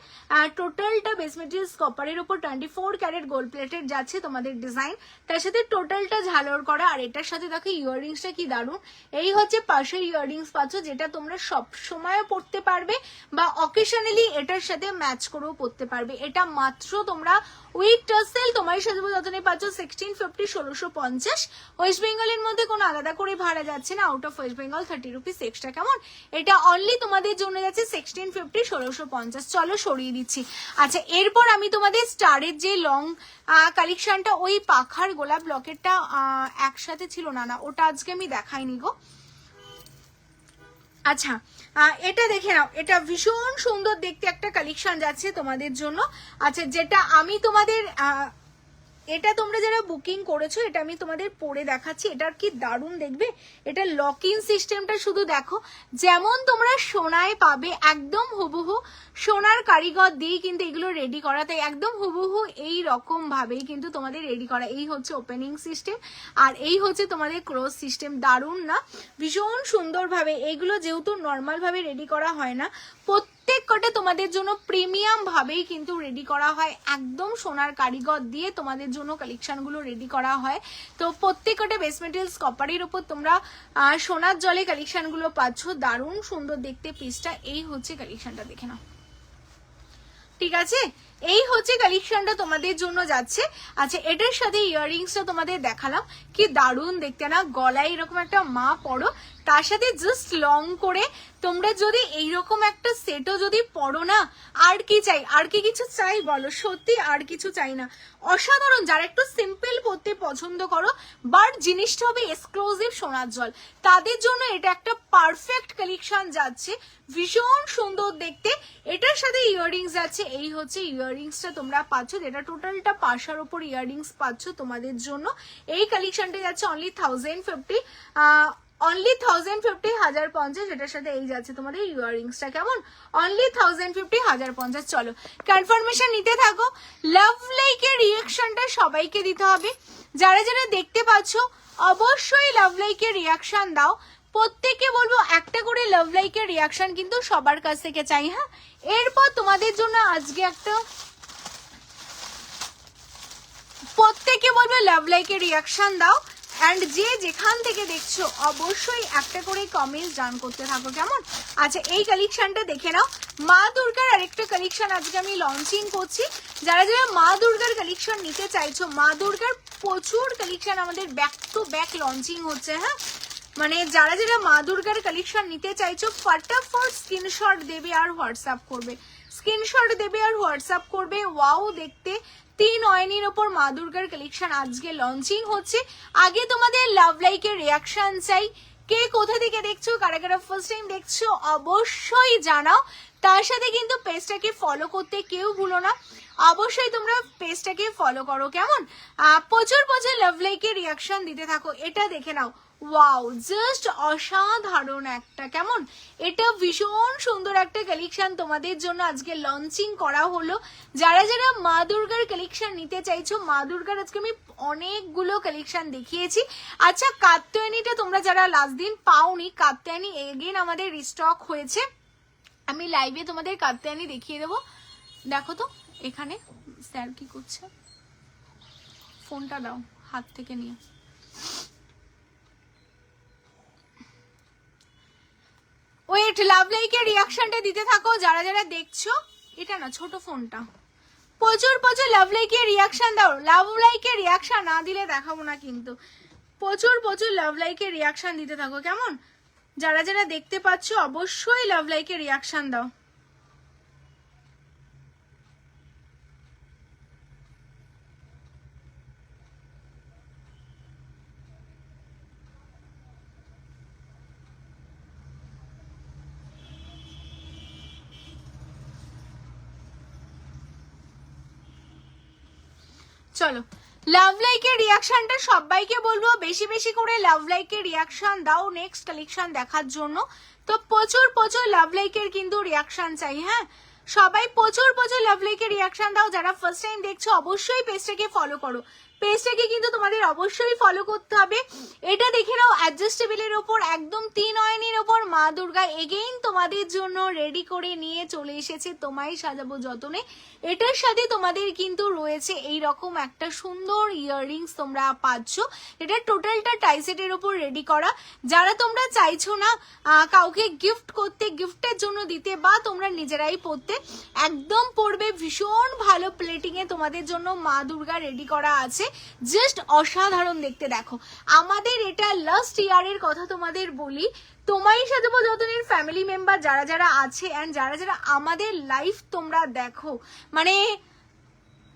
টোটালটা বেস মেটেরিয়ালস কপারের উপর 24 ক্যারেট গোল্ড প্লেটেড যাচ্ছে তোমাদের ডিজাইন, তার সাথে টোটালটা ঝালর করা। আর এটার সাথে দেখো ইয়াররিংসটা কি দারুণ, এই হচ্ছে পাশের ইয়াররিংস পাচ্ছ, যেটা তোমরা সব সময় পড়তে পারবে বা অকেশনালি এটার সাথে ম্যাচ করেও পড়তে পারবে। এটা মাত্র তোমরা উইথ টাসেল তোমার সাজাবো যতনে পাচ্ছ 1650 1650। ওয়েস্ট বেঙ্গলের মধ্যে কোনো আলাদা করে ভাড়া যাচ্ছে না, out of West Bengal 30 rupees extra. কেমন, এটা অনলি তোমাদের জন্য যাচ্ছে 1650 1650। চলো সরিয়ে দিচ্ছি। আচ্ছা এরপর আমি তোমাদের স্টারের যে লং কালেকশনটা, ওই পাখার গোলাপ লকেটটা একসাথে ছিল না, না ওটা আজকে আমি দেখাইনি গো। আচ্ছা এটা দেখে নাও, এটা ভীষণ সুন্দর দেখতে একটা কালেকশন যাচ্ছে তোমাদের জন্য। আচ্ছা যেটা আমি তোমাদের এটা তোমরা যারা বুকিং করেছো এটা আমি তোমাদের পরে দেখাচ্ছি, এটার কি দারুণ দেখবে। এটা লক ইন সিস্টেমটা শুধু দেখো, যেমন তোমরা সোনায় পাবে একদম হুবহু সোনার কারিগর দিয়ে কিন্তু এগুলো রেডি করা, তাই একদম হুবহু এই রকম ভাবেই কিন্তু তোমাদের রেডি করা। এই হচ্ছে ওপেনিং সিস্টেম আর এই হচ্ছে তোমাদের ক্লোজ সিস্টেম। দারুণ না, ভীষণ সুন্দরভাবে এইগুলো যেহেতু নর্মাল ভাবে রেডি করা হয় না, প্রত্যেক কটা তোমাদের জন্য প্রিমিয়াম ভাবেই কিন্তু রেডি করা হয়, একদম সোনার কারিগর দিয়ে তোমাদের জন্য কালেকশন গুলো রেডি করা হয়। তো প্রত্যেক কটা বেস মেটেরিয়ালস কপারের উপর তোমরা সোনার জলে কালেকশন গুলো পাচ্ছ, দারুণ সুন্দর দেখতে পিসটা। এই হচ্ছে কালেকশনটা, দেখে নাও, ঠিক আছে এই হচ্ছে কালেকশনটা তোমাদের জন্য যাচ্ছে। আচ্ছা এটার সাথে ইয়াররিংসটা তোমাদের দেখালাম, কি দারুণ দেখতে না, গলায় এরকম একটা মা পরো, তার সাথে জাস্ট লং করে তোমরা যদি এইরকম একটা সেটও যদি পরো না, আর কি চাই, আর কি কিছু চাই বলো, সত্যি আর কিছু চাই না, অসাধারণ। যারা একটু সিম্পল পরতে পছন্দ করো বাট জিনিসটা হবে এক্সক্লুসিভ সোনার জল, তাদের জন্য এটা একটা পারফেক্ট কালেকশন যাচ্ছে, ভীষণ সুন্দর দেখতে। এটার সাথে ইয়াররিংস যাচ্ছে, এই হচ্ছে ইয়াররিংসটা তোমরা পাচ্ছ, যেটা টোটালটা পাশার উপর ইয়াররিংস পাচ্ছ তোমাদের জন্য। এই কালেকশনটা যাচ্ছে অনলি 1050, অনলি 1050 1050। এটার সাথে এই যাচ্ছে তোমাদের ইয়াররিংসটা, কেমন, অনলি 1050 1050। চলো কনফার্মেশন নিতে থাকো। লাভ লাইকের রিয়াকশনটা সবাইকে দিতে হবে, যারা যারা দেখতে পাচ্ছ অবশ্যই লাভ লাইকের রিয়াকশন দাও। প্রত্যেককে বলবো একটা করে লাভ লাইকের রিয়াকশন কিন্তু সবার কাছ থেকে চাই, হ্যাঁ। এরপর তোমাদের জন্য আজকে একটা, প্রত্যেককে বলবো লাভ লাইকের রিয়াকশন দাও, অ্যান্ড যে যেখান থেকে দেখছো অবশ্যই একটা করে কমেন্টস ডান করতে থাকো, কেমন। আচ্ছা এই কালেকশনটা দেখে নাও, মা দুর্গার আরেকটা কালেকশন আজকে আমি লঞ্চিং করছি। যারা যারা মা দুর্গার কালেকশন নিতে চাইছো, মা দুর্গার প্রচুর কালেকশন আমাদের ব্যাক টু ব্যাক লঞ্চিং হচ্ছে, হ্যাঁ। মানে যারা যারা মা দুর্গার কালেকশন নিতে চাইছো ফটাফট স্ক্রিনশট দেবে আর হোয়াটসঅ্যাপ করবে, স্ক্রিনশট দেবে আর হোয়াটসঅ্যাপ করবে। ওয়াও দেখতে 3 অয়নির ওপর মা দুর্গার কালেকশন আজকে লঞ্চিং হচ্ছে। আগে তোমাদের লাভ লাইকের রিয়াকশন চাই, কে কোথা থেকে দেখছো, কারা কারা ফার্স্ট টাইম দেখছো অবশ্যই জানাও। তার সাথে কিন্তু পেজটাকে ফলো করতে কেউ ভুলো না, অবশ্যই তোমরা পেজটাকে ফলো করো, কেমন। প্রচুর প্রচুর লাভ লাইকের রিয়াকশন দিতে থাকো। এটা দেখে নাও, ওয়াও জাস্ট অসাধারণ একটা, কেমন, এটা ভীষণ সুন্দর একটা কালেকশন তোমাদের জন্য আজকে লঞ্চিং করা হলো। যারা যারা মা দুর্গার কালেকশন নিতে চাইছো, মা দুর্গার আজকে আমি অনেকগুলো কালেকশন দেখিয়েছি। আচ্ছা কাত্যায়নীটা তোমরা যারা লাস্ট দিন পাওনি, কাত্যায়নী এগেন আমাদের রিস্টক হয়েছে, আমি লাইভে তোমাদের কাত্যায়নী দেখিয়ে দেবো। দেখো তো এখানে স্যার কি করছে, ফোনটা দাও হাত থেকে নিয়ে। ওয়েট, লাভ লাইকের রিয়াকশনটা দিতে থাকো যারা যারা দেখছো। এটা না ছোট ফোনটা, প্রচুর প্রচুর লাভ লাইকের রিয়াকশন দাও, লাভ লাইকের রিয়াকশন না দিলে দেখাবো না কিন্তু। প্রচুর প্রচুর লাভ লাইকের রিয়াকশন দিতে থাকো, কেমন। যারা যারা দেখতে পাচ্ছ অবশ্যই লাভ লাইকের রিয়াকশন দাও। চলো লাভ লাইকের রিয়াকশনটা সবাইকে বলবো বেশি বেশি করে লাভ লাইকের রিয়াকশন দাও নেক্সট কালেকশন দেখার জন্য। তো প্রচুর প্রচুর লাভ লাইকের কিন্তু রিয়াকশন চাই, হ্যাঁ সবাই প্রচুর প্রচুর লাভ লাইকের রিয়াকশন দাও। যারা ফার্স্ট টাইম দেখছো অবশ্যই পেজটাকে ফলো করো, পেজটাকে কিন্তু তোমাদের অবশ্যই ফলো করতে হবে। এটা দেখে নাও অ্যাডজাস্টেবলের ওপর একদম 3 অয়নের ওপর মা দুর্গা এগেইন তোমাদের জন্য রেডি করে নিয়ে চলে এসেছে তোমায় সাজাবো যতনে। এটার সাথে তোমাদের কিন্তু রয়েছে এই রকম একটা সুন্দর ইয়াররিংস তোমরা পাচ্ছ। এটা টোটালটা টাইসেটের ওপর রেডি করা। যারা তোমরা চাইছো না কাউকে গিফট করতে, গিফটের জন্য দিতে বা তোমরা নিজেরাই পরতে, একদম পরবে ভীষণ ভালো প্লেটিং এ তোমাদের জন্য মা দুর্গা রেডি করা আছে। জাস্ট অসাধারণ দেখতে। দেখো আমাদের এটা লাস্ট ইয়ারের কথা তোমাদের বলি, তোমায় সাজাবো যতনের ফ্যামিলি মেম্বার যারা যারা আছে এন্ড যারা যারা আমাদের লাইফ তোমরা দেখো, মানে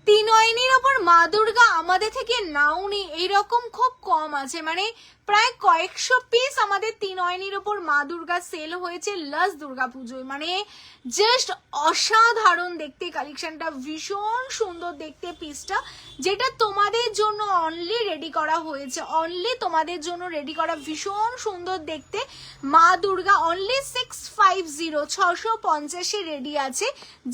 3 অয়নের ওপর মা দুর্গা আমাদের থেকে নাওনি এইরকম খুব কম আছে, মানে প্রায় কয়েকশো পিস আমাদের 3 অয়নের ওপর মা দুর্গা সেল হয়েছে লাস্ট দুর্গা পুজোয়। মানে জাস্ট অসাধারণ দেখতে কালেকশনটা, ভীষণ সুন্দর দেখতে পিসটা, যেটা তোমাদের জন্য অনলি রেডি করা হয়েছে, অনলি তোমাদের জন্য রেডি করা, ভীষণ সুন্দর দেখতে মা দুর্গা। অনলি 650 650 রেডি আছে,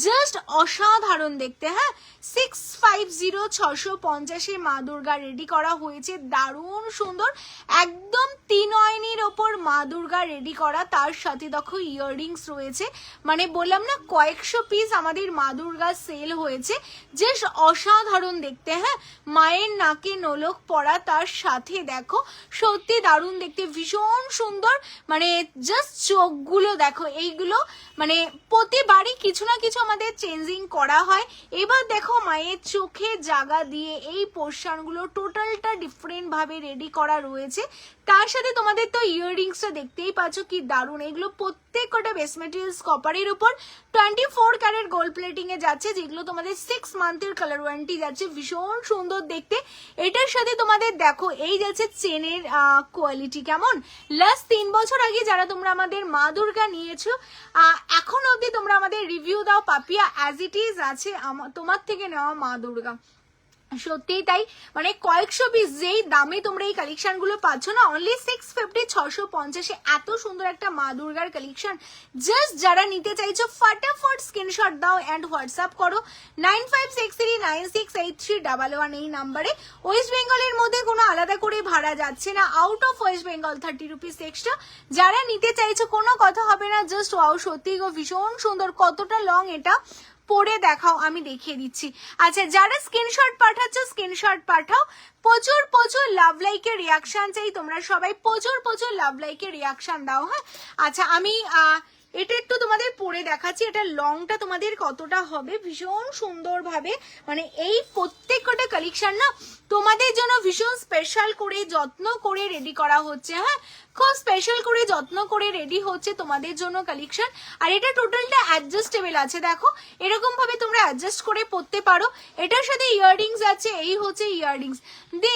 জাস্ট অসাধারণ দেখতে। হ্যাঁ 650 650 মা দুর্গা রেডি করা হয়েছে, দারুণ সুন্দর একদম 3 অয়নের ওপর মা দুর্গা রেডি করা। তার সাথে দেখো ইয়াররিংস রয়েছে, মানে বললাম না কয়েকশো পিস আমাদের মা দুর্গা সেল হয়েছে, জাস্ট অসাধারণ দেখতে। হ্যাঁ মায়ের নাকে নোলক পরা, তার সাথে দেখো সত্যি দারুণ দেখতে, ভীষণ সুন্দর। মানে জাস্ট চোখগুলো দেখো, এইগুলো মানে প্রতিবারই কিছু না কিছু আমাদের চেঞ্জিং করা হয়। এবার দেখো মায়ের চোখে জায়গা দিয়ে এই পোর্শনগুলো টোটালটা ডিফারেন্ট ভাবে রেডি করা রয়েছে। তার সাথে তোমাদের তো ইয়াররিংসটা দেখতেই পাচ্ছ কি দারুণ, এগুলো প্রত্যেক কটা বেস মেটেরিয়ালস কপারের উপর 24 ক্যারেট গোল্ড প্লেটিং এ যাচ্ছে, যেগুলো তোমাদের 6 মান্থের কালার ওয়ারেন্টি যাচ্ছে, ভীষণ সুন্দর দেখতে। এটার সাথে তোমাদের দেখো এই যাচ্ছে চেনের কোয়ালিটি কেমন। লাস্ট 3 বছর আগে যারা তোমরা আমাদের মা দুর্গা নিয়েছো এখন অবধি তোমরা আমাদের রিভিউ দাও পাপিয়া, অ্যাজ ইট ইজ আছে তোমার থেকে নেওয়া মা দুর্গা। সত্যিই তাই, মানে কয়েকশো পিস যেই দামে তোমরা এই কালেকশন গুলো পাচ্ছ না, অনলি 650 650 এত সুন্দর একটা মা দুর্গার কালেকশন। জাস্ট যারা নিতে চাইছো ফটাফট স্ক্রিনশট দাও এন্ড হোয়াটসঅ্যাপ করো 9563968311 এই নাম্বারে। ওয়েস্ট বেঙ্গলের মধ্যে কোনো আলাদা করে ভাড়া যাচ্ছে না, out of West Bengal 30 rupees extra. যারা নিতে চাইছো কোনো কথা হবে না, জাস্ট ওয়াও সত্যি গো ভীষণ সুন্দর। কতটা লং এটা পরে দেখাও, আমি দেখিয়ে দিচ্ছি। আচ্ছা যারা স্ক্রিনশট পাঠাচ্ছ স্ক্রিনশট পাঠাও, প্রচুর প্রচুর লাভ লাইকের রিয়াকশন চাই, তোমরা সবাই প্রচুর প্রচুর লাভ লাইকের রিয়াকশন দাও। হ্যাঁ আচ্ছা আমি এটা একটু তোমাদের পরে দেখাচ্ছি, এটা লংটা তোমাদের কতটা হবে ভীষণ সুন্দর ভাবে। মানে এই প্রত্যেক কটা কালেকশন না তোমাদের জন্য ভীষণ স্পেশাল করে যত্ন করে রেডি করা হচ্ছে। হ্যাঁ খুব স্পেশাল করে যত্ন করে রেডি হচ্ছে তোমাদের জন্য কালেকশন। আর এটা টোটালটা অ্যাডজাস্টেবল আছে, দেখো এরকম ভাবে তোমরা অ্যাডজাস্ট করে পরতে পারো। এটার সাথে ইয়াররিংস আছে, এই হচ্ছে ইয়াররিংস দি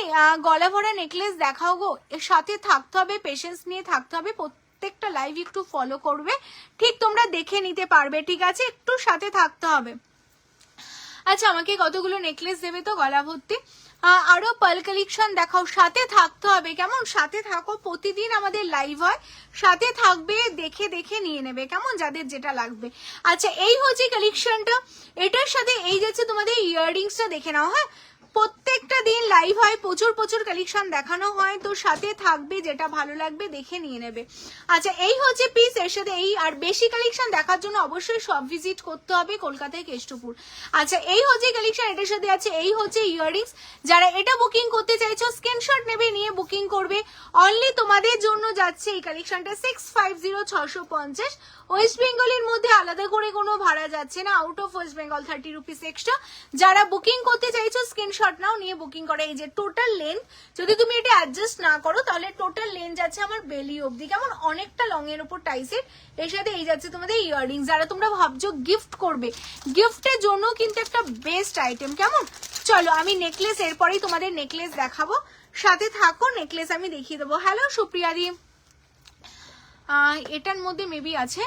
গলা ভরা নেকলেস দেখাও গো, এর সাথে থাকতে হবে, পেশেন্স নিয়ে থাকতে হবে, প্রত্যেকটা লাইভ একটু ফলো করবে, ঠিক তোমরা দেখে নিতে পারবে, ঠিক আছে একটু সাথে থাকতে হবে। আচ্ছা আমাকে কতগুলো নেকলেস দেবে তো গলা ভর্তি, আরো পার্ল কালেকশন দেখাও, সাথে থাকতে হবে কেমন, সাথে থাকো, প্রতিদিন আমাদের লাইভ হয়, সাথে থাকবে, দেখে দেখে নিয়ে নেবে কেমন যাদের যেটা লাগবে। আচ্ছা এই হচ্ছে কালেকশনটা, এটার সাথে এই যাচ্ছে তোমাদের ইয়াররিংসটা দেখে নাও। হ্যাঁ প্রত্যেকটা দিন লাইভ হয়, প্রচুর প্রচুর কালেকশন দেখানো হয়, তো সাথে থাকবে, যেটা ভালো লাগবে দেখে নিয়ে নেবে। আচ্ছা এই হচ্ছে পিস, এর সাথে এই, আর বেশি কালেকশন দেখার জন্য অবশ্যই সব ভিজিট করতে হবে কলকাতায় কেষ্টপুর। আচ্ছা এই হচ্ছে কালেকশন, এটার সাথে আছে এই হচ্ছে ইয়াররিংস। যারা এটা বুকিং করতে চাইছো স্ক্রিনশট নেবে, নিয়ে বুকিং করবে। অনলি তোমাদের জন্য যাচ্ছে এই কালেকশনটা 650 650। ওয়েস্ট বেঙ্গলের মধ্যে আলাদা করে কোনো ভাড়া যাচ্ছে না, out of West Bengal 30 rupees extra. যারা বুকিং করতে চাইছো স্ক্রিনশট নাও, নিয়ে বুকিং করে। এই যে টোটাল লেন্থ যদি তুমি এটা অ্যাডজাস্ট না করো তাহলে টোটাল লেন্থ যাচ্ছে আমার বেলি অবধি, কেমন অনেকটা লং এর উপর টাইসের। এর সাথে এই যাচ্ছে তোমাদের ইয়াররিংস, যারা তোমরা ভাবছো গিফট করবে, গিফটের জন্য কিন্তু একটা বেস্ট আইটেম কেমন। চলো আমি নেকলেস এরপরেই তোমাদের নেকলেস দেখাবো, সাথে থাকো, নেকলেস আমি দেখিয়ে দেবো। হ্যালো সুপ্রিয়া দি, এটার মধ্যে মেবি আছে,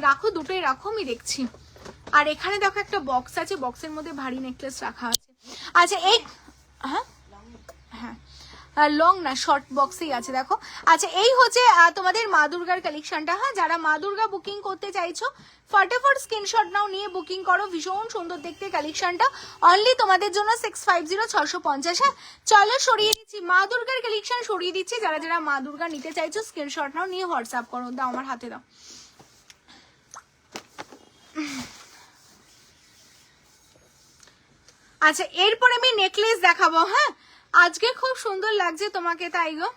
রাখো দুটোই রাখো, আমি দেখছি। আর এখানে দেখো একটা বক্স আছে, বক্সের মধ্যে ভারী নেকলেস রাখা আছে। আচ্ছা এই হ্যাঁ হ্যাঁ লং না শর্ট বক্সেই আছে দেখো। আচ্ছা এই হচ্ছে তোমাদের মা দুর্গার কালেকশনটা। হ্যাঁ যারা মা দুর্গা বুকিং করতে চাইছো ফটাফট স্ক্রিনশট নাও, নিয়ে বুকিং করো। ভীষণ সুন্দর দেখতে কালেকশনটা, অনলি তোমাদের জন্য 650 হ্যাঁ চলো সরিয়ে দিচ্ছি মা দুর্গার কালেকশন, সরিয়ে দিচ্ছি। যারা যারা মা দুর্গা নিতে চাইছো স্ক্রিনশট নাও, নিয়ে হোয়াটসঅ্যাপ করো। দাও আমার হাতে দাও। আচ্ছা এরপরে আমি নেকলেস দেখাবো। হ্যাঁ আজকে খুব সুন্দর লাগছে তোমাকে, তাই গো।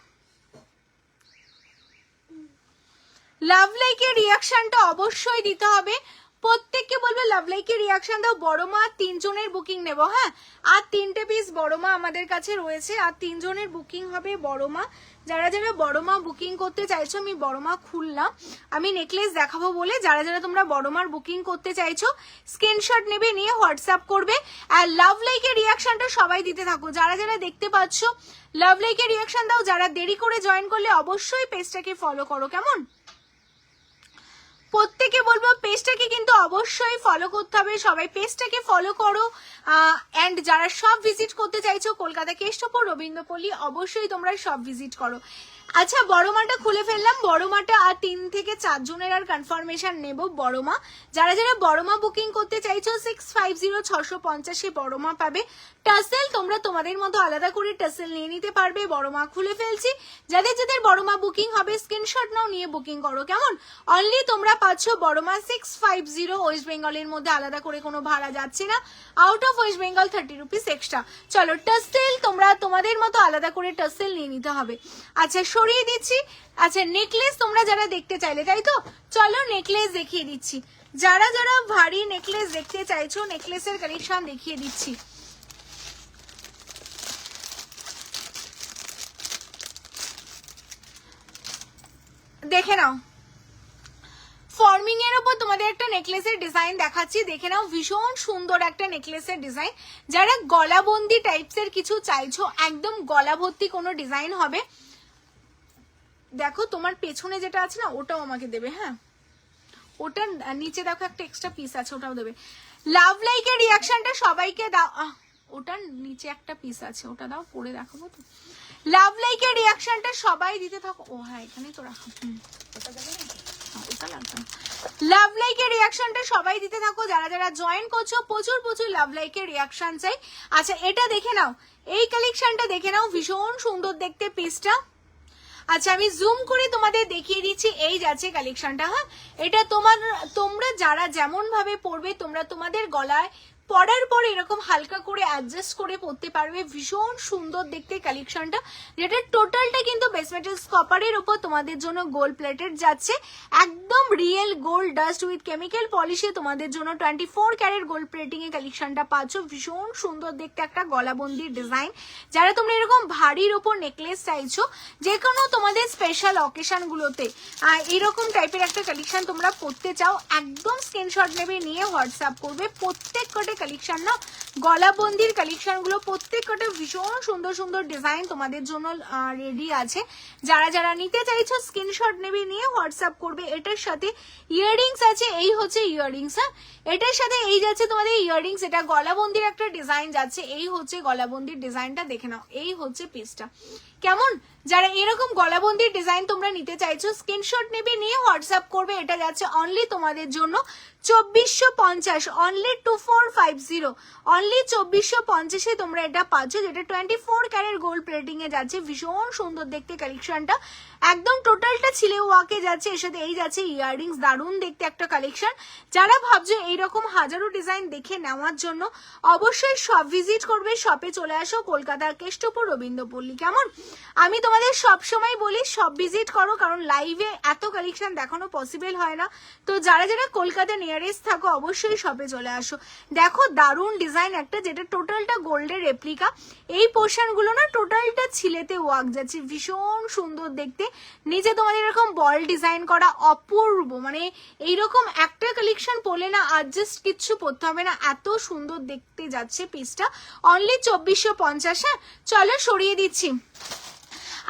লাভ লাইকের রিয়াকশনটা অবশ্যই দিতে হবে, প্রত্যেককে বলবো লাভ লাইকের রিয়াকশন দাও। বড় মা 3 জনের বুকিং নেব। হ্যাঁ আর 3টে পিস বড় মা আমাদের কাছে রয়েছে, আর 3 জনের বুকিং হবে বড় মা। যারা যারা বড় মা বুকিং করতে চাইছো, আমি বড় মা খুললাম, আমি নেকলেস দেখাবো বলে। যারা যারা তোমরা বড় মার বুকিং করতে চাইছো স্ক্রিনশট নেবে, নিয়ে হোয়াটসঅ্যাপ করবে। আর লাভ লাইকের রিয়াকশনটা সবাই দিতে থাকো। যারা যারা দেখতে পাচ্ছ লাভ লাইকের রিয়াকশন দাও। যারা দেরি করে জয়েন করলে অবশ্যই পেজটাকে ফলো করো, কেমন? প্রত্যেকে বলবো পেজটাকে কিন্তু অবশ্যই ফলো করতে হবে, সবাই পেজটাকে ফলো করো। এন্ড যারা সব ভিজিট করতে চাইছো কলকাতা কেষ্টপুর রবীন্দ্রপল্লী, অবশ্যই তোমরা সব ভিজিট করো। আচ্ছা বড় মাটা খুলে ফেললাম, বড় মাটা আর 3 থেকে 4 জনের আর কনফার্মেশন নেব বড় মা। যারা যারা বড় মা বুকিং করতে চাইছো 650 বড় মা পাবে। টাসেল তোমরা তোমাদের মতো আলাদা করে টাসেল নিয়ে নিতে পারবে। বড় মা খুলে ফেলছি, যাদের যাদের বড় মা বুকিং হবে স্ক্রিনশট নাও, নিয়ে বুকিং করো, কেমন? অনলি তোমরা পাচ্ছ বড় মা 650, ওয়েস্ট বেঙ্গলের মধ্যে আলাদা করে কোনো ভাড়া যাচ্ছে না, out of West Bengal 30 rupees extra. চলো টাসেল তোমরা তোমাদের মতো আলাদা করে টাসেল নিয়ে নিতে হবে। আচ্ছা সরিয়ে দিচ্ছি। আচ্ছা নেকলেস তোমরা যারা দেখতে চাইলে, তাই তো, চলো নেকলেস দেখিয়ে দিচ্ছি। যারা যারা ভারী নেকলেস দেখতে চাইছো নেকলেসের কালেকশন দেখিয়ে দিচ্ছি। দেখে নাও, ফর্মিং এর উপর তোমাদের একটা নেকলেসের ডিজাইন দেখাচ্ছি, দেখে নাও। ভীষণ সুন্দর একটা নেকলেসের ডিজাইন। যারা গলাবন্দি টাইপস এর কিছু চাইছো, একদম গলা ভর্তি কোনো ডিজাইন হবে। দেখো তোমার পেছনে যেটা আছে না ওটাও আমাকে দেবে। হ্যাঁ ওটা নিচে দেখো একটা এক্সট্রা পিস আছে, ওটাও দেবে। লাভ লাইকের রিয়াকশনটা সবাইকে দাও। ওটার নিচে একটা পিস আছে, ওটা দাও, পরে দেখাবো তো। লাভ লাইকের রিয়াকশনটা সবাই দিতে থাকো। ও হ্যাঁ এখানেই তো রাখো, ওটা দেবে না, ওটা লাগবে। লাভ লাইকের রিয়াকশনটা সবাই দিতে থাকো। যারা যারা জয়েন করছো প্রচুর প্রচুর লাভ লাইকের রিয়াকশন চাই। আচ্ছা এটা দেখে নাও, এই কালেকশনটা দেখে নাও, ভীষণ সুন্দর দেখতে পিসটা। আচ্ছা আমি জুম করে তোমাদের দেখিয়ে দিচ্ছি, এই যাচ্ছে কালেকশনটা। হ্যাঁ এটা তোমরা যারা যেমন ভাবে পরবে, তোমরা তোমাদের গলায় পরার পর এরকম হালকা করে অ্যাডজাস্ট করে পরতে পারবে। ভীষণ সুন্দর দেখতে কালেকশনটা, যেটা টোটালটা কিন্তু বেস মেটালস কপারের উপর তোমাদের জন্য গোল্ড প্লেটেড যাচ্ছে। একদম real gold dust with chemical পলিশে তোমাদের জন্য 24 ক্যারেট গোল্ড প্লেটিং এ কালেকশনটা পাচ্ছ। ভীষণ সুন্দর দেখতে একটা গলাবন্দির ডিজাইন। যারা তোমরা এরকম ভারীর উপর নেকলেস চাইছো, যে কোনো তোমাদের স্পেশাল অকেশন গুলোতে এরকম টাইপের একটা কালেকশন তোমরা পরতে চাও, একদম স্ক্রিনশট নেবে, নিয়ে হোয়াটসঅ্যাপ করবে। প্রত্যেক কটা কালেকশন না গলাবন্দির কালেকশন গুলো প্রত্যেক কটা ভীষণ সুন্দর সুন্দর ডিজাইন তোমাদের জন্য রেডি আছে। যারা যারা নিতে চাইছো স্ক্রিনশট নেবে, নিয়ে হোয়াটসঅ্যাপ করবে। এটার সাথে ইয়াররিংস আছে, এই হচ্ছে ইয়াররিংস। হ্যাঁ এটার সাথে এই যাচ্ছে তোমাদের ইয়াররিংস, এটা গলাবন্দির একটা ডিজাইন যাচ্ছে। এই হচ্ছে গলাবন্দির ডিজাইনটা, দেখে নাও, এই হচ্ছে পিসটা, কেমন? যারা এরকম গলাবন্দির ডিজাইন তোমরা নিতে চাইছো স্ক্রিনশট নেবে, নিয়ে হোয়াটসঅ্যাপ করবে। এটা যাচ্ছে অনলি তোমাদের জন্য 2450, অনলি 2450, অনলি 2450 তোমরা এটা পাচ্ছ, যেটা 24 ক্যারেট গোল্ড প্লেটিং এ যাচ্ছে। ভীষণ সুন্দর দেখতে কালেকশনটা, একদম টোটালটা ছিলে ওয়াকে যাচ্ছে। এর সাথে এই যাচ্ছে ইয়াররিংস, দারুণ দেখতে একটা কালেকশন। যারা ভাবছো এইরকম হাজারো ডিজাইন দেখে নেওয়ার জন্য অবশ্যই শপ ভিজিট করবে। শপে চলে আসো, কলকাতার কেষ্টপুর রবীন্দ্রপল্লী, কেমন? আমি তোমাদের সব সময় বলি শপ ভিজিট করো, কারণ লাইভে এত কালেকশন দেখানো পসিবল হয় না। তো যারা যারা কলকাতা নিয়ারেস্ট থাকো অবশ্যই শপে চলে আসো। দেখো দারুণ ডিজাইন একটা, যেটা টোটালটা গোল্ডের রেপ্লিকা। এই পোর্শন গুলো না টোটালটা ছিলেতে ওয়ার্ক যাচ্ছে, ভীষণ সুন্দর দেখতে। নিচে তোমাদের এরকম বল ডিজাইন করা, অপূর্ব। মানে এইরকম একটা কালেকশন পরলে না অ্যাডজাস্ট কিচ্ছু পরতে হবে না, এত সুন্দর দেখতে যাচ্ছে পিসটা। অনলি 2450। হ্যাঁ চলো সরিয়ে দিচ্ছি।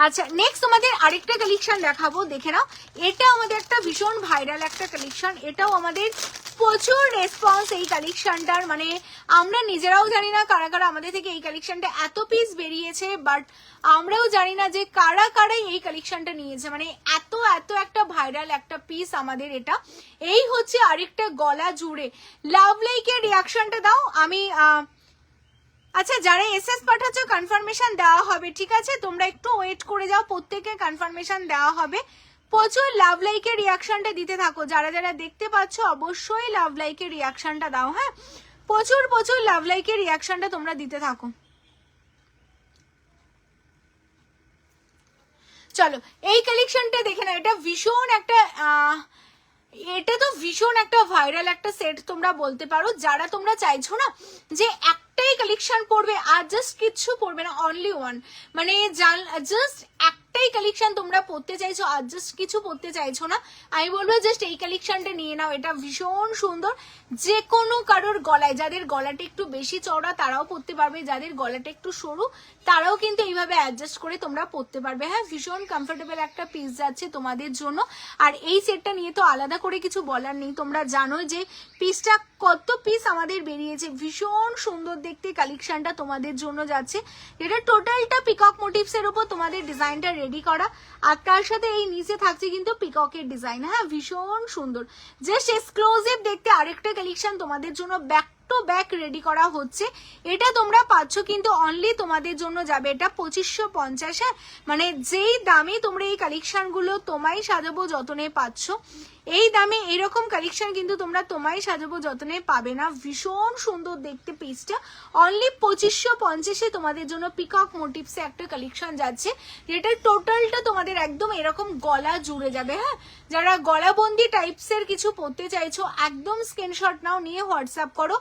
আচ্ছা নেক্সট তোমাদের আরেকটা কালেকশন দেখাবো, দেখে নাও। এটা আমাদের একটা ভীষণ ভাইরাল একটা কালেকশন, এটাও আমাদের প্রচুর রেসপন্স এই কালেকশনটার, মানে আমরা নিজেরাও জানি না কারা কারা আমাদের থেকে এই কালেকশনটা এত পিস বেরিয়েছে, বাট আমরাও জানি না যে কারা কারাই এই কালেকশনটা নিয়েছে, মানে এত এত একটা ভাইরাল একটা পিস আমাদের এটা। এই হচ্ছে আরেকটা গলা জুড়ে। লাভ লাইকের রিয়াকশনটা দাও। আমি আচ্ছা, যারা এসএস পাঠাচ্ছ কনফার্মেশন দেওয়া হবে, ঠিক আছে? তোমরা একটু ওয়েট করে যাও, প্রত্যেকে কনফার্মেশন দেওয়া হবে। প্রচুর লাভ লাইকের রিয়াকশনটা দিতে থাকো। যারা যারা দেখতে পাচ্ছ অবশ্যই লাভ লাইকের রিয়াকশনটা দাও। হ্যাঁ, প্রচুর প্রচুর লাভ লাইকের রিয়াকশনটা তোমরা দিতে থাকো। চলো এই কালেকশনটা দেখে না, এটা ভীষণ একটা এটা তো ভীষণ একটা ভাইরাল একটা সেট তোমরা বলতে পারো। যারা তোমরা চাইছো না যে একটাই কালেকশন পড়বে আর জাস্ট কিচ্ছু পড়বে না, অনলি ওয়ান, মানে জাস্ট একটাই কালেকশন তোমরা পড়তে চাইছো আর জাস্ট কিছু পড়তে চাইছো না, আমি বলবো জাস্ট এই কালেকশনটা নিয়ে নাও। এটা ভীষণ সুন্দর, যে কোনো কারোর গলায়, যাদের গলাটা একটু বেশি চওড়া তারাও পড়তে পারবে, যাদের গলাটা একটু সরু তারাও কিন্তু এইভাবে অ্যাডজাস্ট করে তোমরা পড়তে পারবে। হ্যাঁ, ভীষণ কমফোর্টেবল একটা পিস যাচ্ছে তোমাদের জন্য। আর এই সেটটা নিয়ে তো আলাদা করে কিছু বলার নেই, তোমরা জানো যে পিসটা কত পিস আমাদের বেরিয়েছে। ভীষণ সুন্দর দেখতে কালেকশনটা তোমাদের জন্য যাচ্ছে, এটা টোটালটা পিকক মোটিভস এর উপর তোমাদের ডিজাইনটা রেডি করা, আর তার সাথে এই নিচে থাকছে কিন্তু পিককের ডিজাইন। হ্যাঁ, ভীষণ সুন্দর, জাস্ট এক্সক্লুসিভ দেখতে আরেকটা কালেকশন তোমাদের জন্য ব্যাক টু ব্যাক রেডি করা হচ্ছে। এটা তোমরা পাচ্ছ কিন্তু অনলি তোমাদের জন্য যাবে এটা 2550। মানে যেই দামে তোমরা এই কালেকশনগুলো তোমায় সাজাবো যতনে পাচ্ছ, এই দামে এরকম কালেকশন কিন্তু তোমরা তোমায় সাজাবো যতনে পাবে না। ভীষণ সুন্দর দেখতে পিসটা, অনলি 2550 তোমাদের জন্য পিকক মোটিভসে একটা কালেকশন যাচ্ছে, যেটা টোটালটা তোমাদের একদম এরকম গলা জুড়ে যাবে। হ্যাঁ, যারা গলাবন্দি টাইপসের কিছু পড়তে চাইছো একদম স্ক্রিনশট নাও, নিয়ে হোয়াটসঅ্যাপ করো।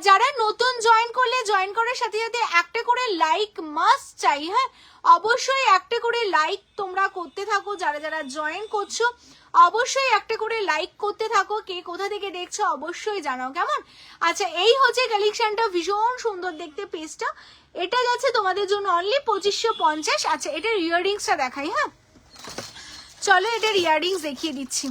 যারা নতুন জয়েন করলে জয়েন করার সাথে সাথে একটা করে লাইক মাস্ট চাই। হ্যাঁ, অবশ্যই একটা করে লাইক তোমরা করতে থাকো। যারা যারা জয়েন করছো অবশ্যই একটা করে লাইক করতে থাকো। কে কোথা থেকে দেখছো অবশ্যই জানাও, কেমন? আচ্ছা, এই হচ্ছে কালেকশনটা, ভীষণ সুন্দর দেখতে পিসটা। এটা যাচ্ছে তোমাদের জন্য অনলি 2550। আচ্ছা, এটার ইয়াররিংসটা দেখাই। হ্যাঁ, চলো এটার ইয়াররিংস দেখিয়ে দিচ্ছি।